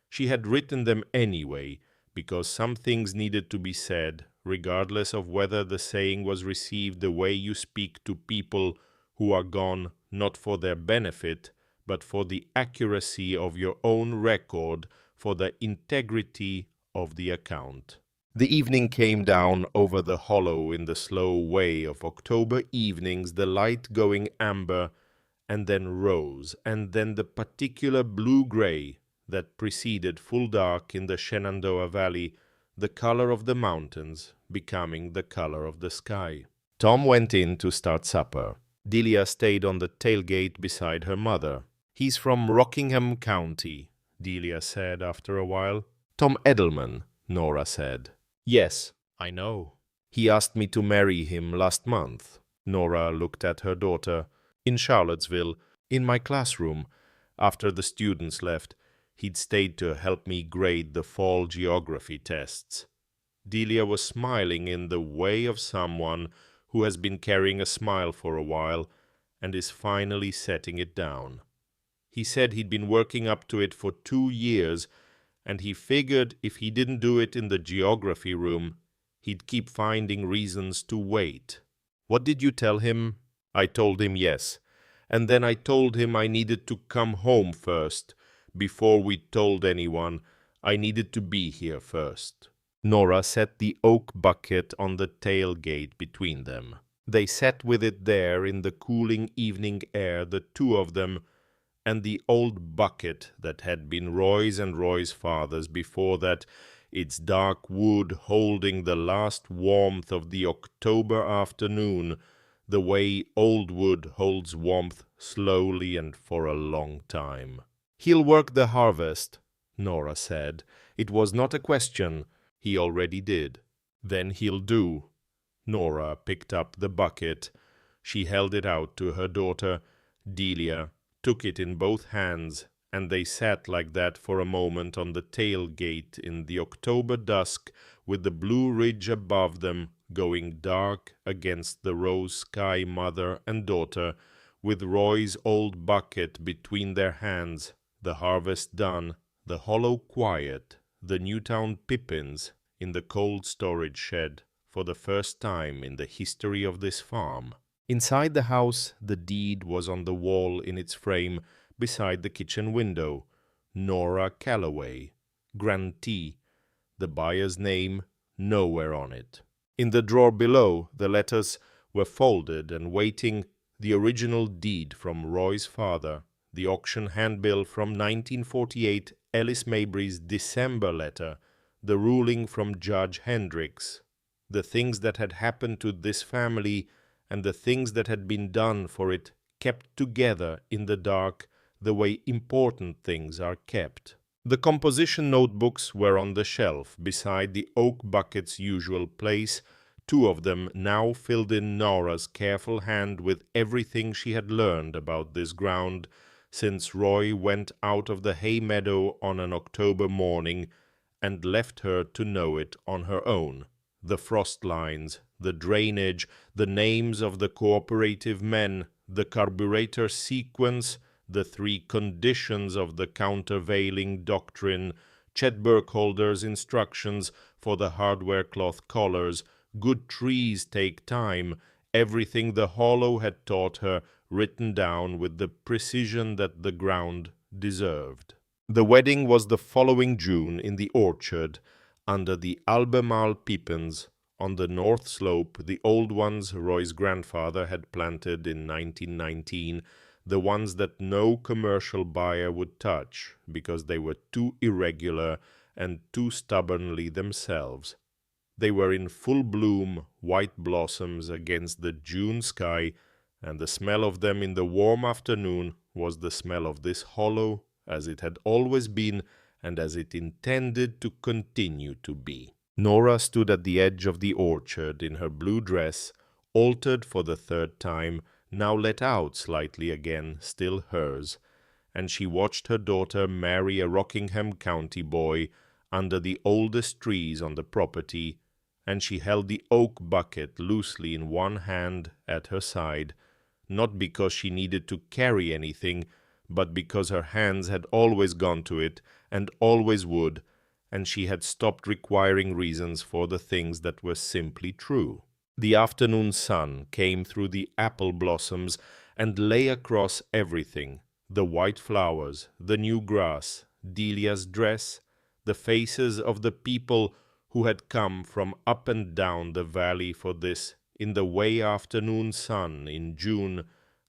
She had written them anyway, because some things needed to be said, regardless of whether the saying was received the way you speak to people who are gone not for their benefit, but for the accuracy of your own record, for the integrity of the account. The evening came down over the hollow in the slow way of October evenings, the light going amber, and then rose, and then the particular blue-gray that preceded full dark in the Shenandoah Valley, the color of the mountains becoming the color of the sky. Tom went in to start supper. Delia stayed on the tailgate beside her mother. "He's from Rockingham County," Delia said after a while. "Tom Edelman," Nora said. "Yes, I know. He asked me to marry him last month." Nora looked at her daughter. "In Charlottesville, in my classroom. After the students left, he'd stayed to help me grade the fall geography tests." Delia was smiling in the way of someone who has been carrying a smile for a while and is finally setting it down. "He said he'd been working up to it for 2 years, and he figured if he didn't do it in the geography room, he'd keep finding reasons to wait." "What did you tell him?" "I told him yes, and then I told him I needed to come home first. Before we told anyone, I needed to be here first." Nora set the oak bucket on the tailgate between them. They sat with it there in the cooling evening air, the two of them, and the old bucket that had been Roy's and Roy's father's before that, its dark wood holding the last warmth of the October afternoon, the way old wood holds warmth slowly and for a long time. "He'll work the harvest," Nora said. It was not a question. He already did. Then he'll do. Nora picked up the bucket. She held it out to her daughter. Delia took it in both hands, and they sat like that for a moment on the tailgate in the October dusk, with the blue ridge above them going dark against the rose sky, mother and daughter, with Roy's old bucket between their hands, the harvest done, the hollow quiet, the Newtown pippins in the cold storage shed for the first time in the history of this farm. Inside the house, the deed was on the wall in its frame beside the kitchen window. Nora Calloway, grantee, the buyer's name nowhere on it. In the drawer below, the letters were folded and waiting: the original deed from Roy's father, the auction handbill from 1948, Alice Mabry's December letter, the ruling from Judge Hendricks, the things that had happened to this family and the things that had been done for it, kept together in the dark the way important things are kept. The composition notebooks were on the shelf beside the oak bucket's usual place, two of them now filled in Nora's careful hand with everything she had learned about this ground since Roy went out of the hay meadow on an October morning and left her to know it on her own. The frost lines, the drainage, the names of the cooperative men, the carburetor sequence, the three conditions of the countervailing doctrine, Chet Burkholder's instructions for the hardware cloth collars, good trees take time, everything the Hollow had taught her, written down with the precision that the ground deserved. The wedding was the following June in the orchard, under the Albemarle pippins, on the north slope, the old ones Roy's grandfather had planted in 1919, the ones that no commercial buyer would touch because they were too irregular and too stubbornly themselves. They were in full bloom, white blossoms against the June sky, and the smell of them in the warm afternoon was the smell of this hollow, as it had always been and as it intended to continue to be. Nora stood at the edge of the orchard in her blue dress, altered for the third time, now let out slightly again, still hers, and she watched her daughter marry a Rockingham County boy under the oldest trees on the property, and she held the oak bucket loosely in one hand at her side, not because she needed to carry anything, but because her hands had always gone to it and always would, and she had stopped requiring reasons for the things that were simply true. The afternoon sun came through the apple blossoms and lay across everything: the white flowers, the new grass, Delia's dress, the faces of the people who had come from up and down the valley for this, in the way afternoon sun in June,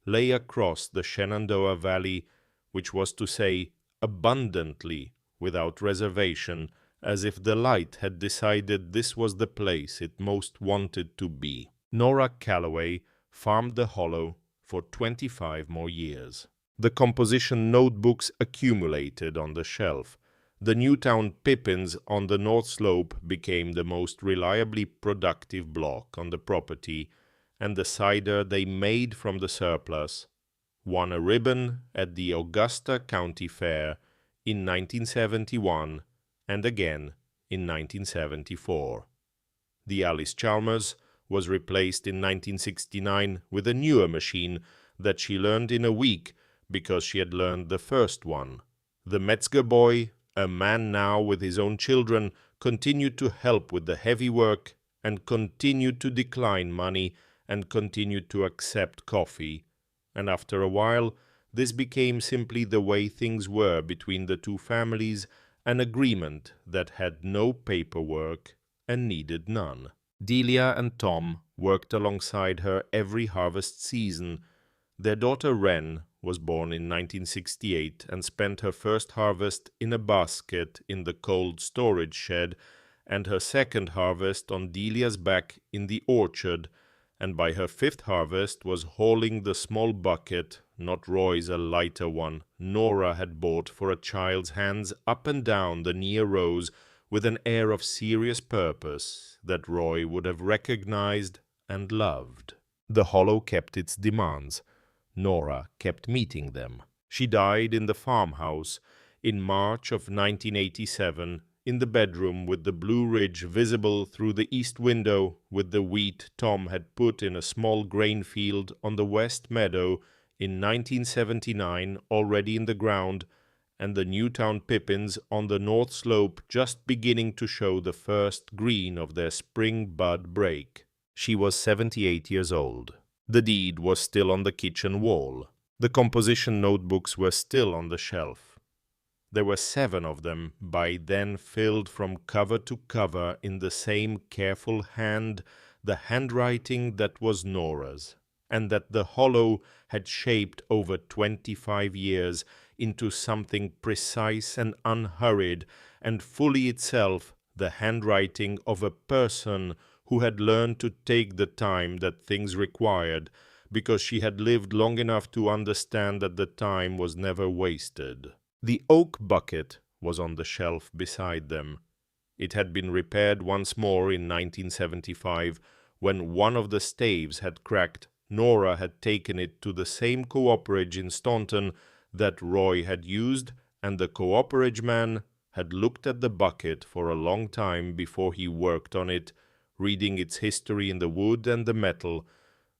lay across the Shenandoah Valley, which was to say, abundantly, without reservation, as if the light had decided this was the place it most wanted to be. Nora Calloway farmed the Hollow for 25 more years. The composition notebooks accumulated on the shelf. The Newtown pippins on the north slope became the most reliably productive block on the property, and the cider they made from the surplus won a ribbon at the Augusta County Fair in 1971 and again in 1974. The Alice Chalmers was replaced in 1969 with a newer machine that she learned in a week because she had learned the first one. The Metzger boy, a man now with his own children, continued to help with the heavy work and continued to decline money and continued to accept coffee. And after a while, this became simply the way things were between the two families, an agreement that had no paperwork and needed none. Delia and Tom worked alongside her every harvest season. Their daughter Wren was born in 1968 and spent her first harvest in a basket in the cold storage shed, and her second harvest on Delia's back in the orchard, and by her fifth harvest was hauling the small bucket, not Roy's a lighter one, Nora had bought for a child's hands up and down the near rows with an air of serious purpose that Roy would have recognized and loved. The hollow kept its demands. Nora kept meeting them. She died in the farmhouse in March of 1987, in the bedroom with the Blue Ridge visible through the east window, with the wheat Tom had put in a small grain field on the west meadow in 1979 already in the ground, and the Newtown pippins on the north slope just beginning to show the first green of their spring bud break. She was 78 years old. The deed was still on the kitchen wall. The composition notebooks were still on the shelf. There were 7 of them, by then filled from cover to cover in the same careful hand, the handwriting that was Nora's, and that the hollow had shaped over 25 years into something precise and unhurried, and fully itself the handwriting of a person who had learned to take the time that things required, because she had lived long enough to understand that the time was never wasted. The oak bucket was on the shelf beside them. It had been repaired once more in 1975, when one of the staves had cracked. Nora had taken it to the same cooperage in Staunton that Roy had used, and the cooperage man had looked at the bucket for a long time before he worked on it, reading its history in the wood and the metal,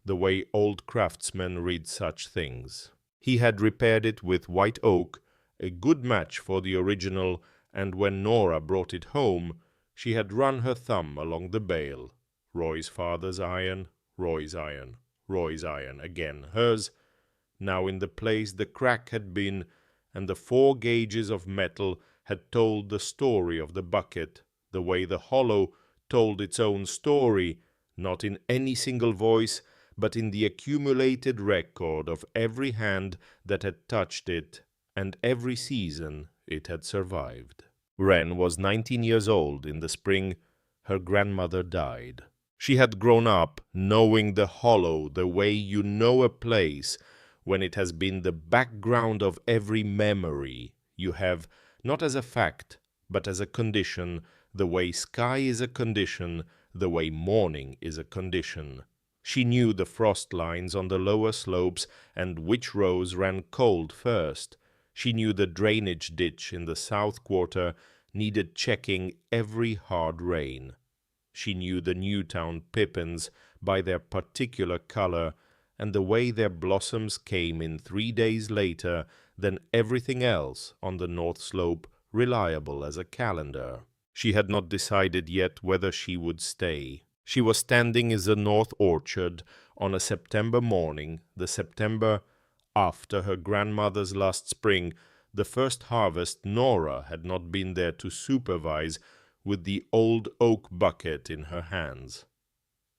the way old craftsmen read such things. He had repaired it with white oak, a good match for the original, and when Nora brought it home, she had run her thumb along the bale. Roy's father's iron, Roy's iron, Roy's iron, again hers. Now in the place the crack had been, and the 4 gauges of metal had told the story of the bucket, the way the hollow told its own story, not in any single voice, but in the accumulated record of every hand that had touched it and every season it had survived. Wren was 19 years old in the spring. Her grandmother died. She had grown up knowing the hollow the way you know a place when it has been the background of every memory you have, not as a fact, but as a condition, the way sky is a condition, the way morning is a condition. She knew the frost lines on the lower slopes and which rows ran cold first. She knew the drainage ditch in the south quarter needed checking every hard rain. She knew the Newtown pippins by their particular color and the way their blossoms came in 3 days later than everything else on the north slope, reliable as a calendar. She had not decided yet whether she would stay. She was standing in the north orchard on a September morning, the September after her grandmother's last spring, the first harvest. Nora had not been there to supervise, with the old oak bucket in her hands.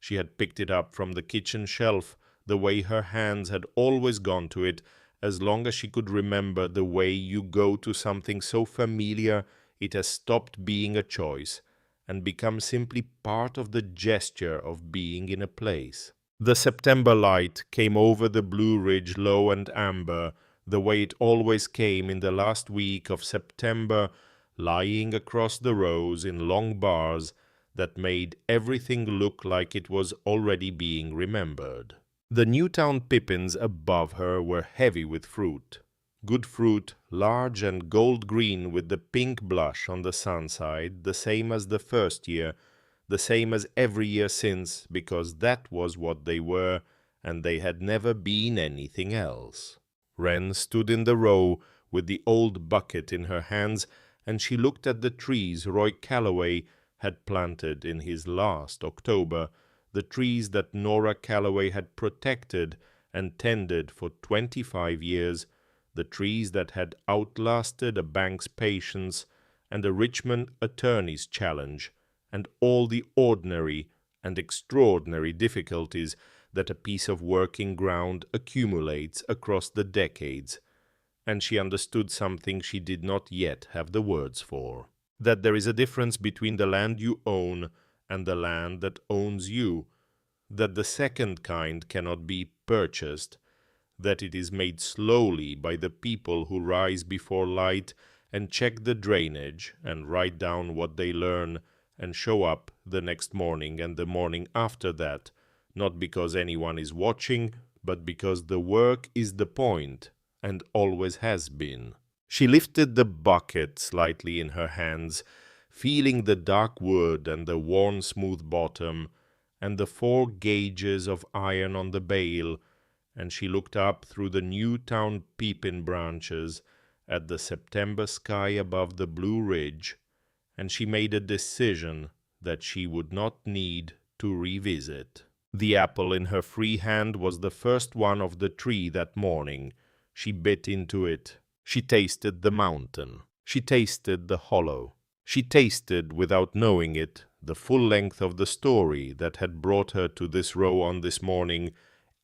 She had picked it up from the kitchen shelf, the way her hands had always gone to it, as long as she could remember, the way you go to something so familiar it has stopped being a choice and become simply part of the gesture of being in a place. The September light came over the Blue Ridge low and amber, the way it always came in the last week of September, lying across the rows in long bars that made everything look like it was already being remembered. The Newtown pippins above her were heavy with fruit. Good fruit, large and gold green with the pink blush on the sun side, the same as the first year, the same as every year since, because that was what they were, and they had never been anything else. Wren stood in the row with the old bucket in her hands, and she looked at the trees Roy Calloway had planted in his last October, the trees that Nora Calloway had protected and tended for 25 years, the trees that had outlasted a bank's patience and a Richmond attorney's challenge, and all the ordinary and extraordinary difficulties that a piece of working ground accumulates across the decades. And she understood something she did not yet have the words for, that there is a difference between the land you own and the land that owns you, that the second kind cannot be purchased, that it is made slowly by the people who rise before light and check the drainage and write down what they learn and show up the next morning and the morning after that, not because anyone is watching, but because the work is the point and always has been. She lifted the bucket slightly in her hands, feeling the dark wood and the worn smooth bottom and the 4 gauges of iron on the bale, and she looked up through the Newtown peepin branches at the September sky above the Blue Ridge, and she made a decision that she would not need to revisit. The apple in her free hand was the first one of the tree that morning. She bit into it. She tasted the mountain. She tasted the hollow. She tasted, without knowing it, the full length of the story that had brought her to this row on this morning,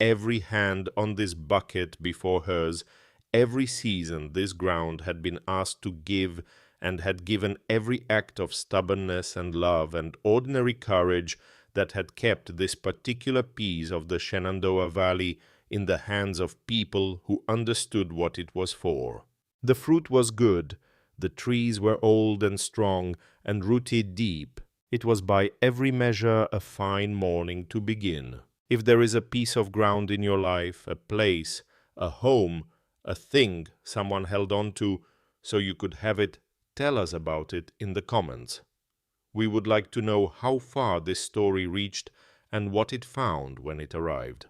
every hand on this bucket before hers, every season this ground had been asked to give, and had given every act of stubbornness and love and ordinary courage that had kept this particular piece of the Shenandoah Valley in the hands of people who understood what it was for. The fruit was good, the trees were old and strong and rooted deep. It was by every measure a fine morning to begin. If there is a piece of ground in your life, a place, a home, a thing someone held on to so you could have it, tell us about it in the comments. We would like to know how far this story reached and what it found when it arrived.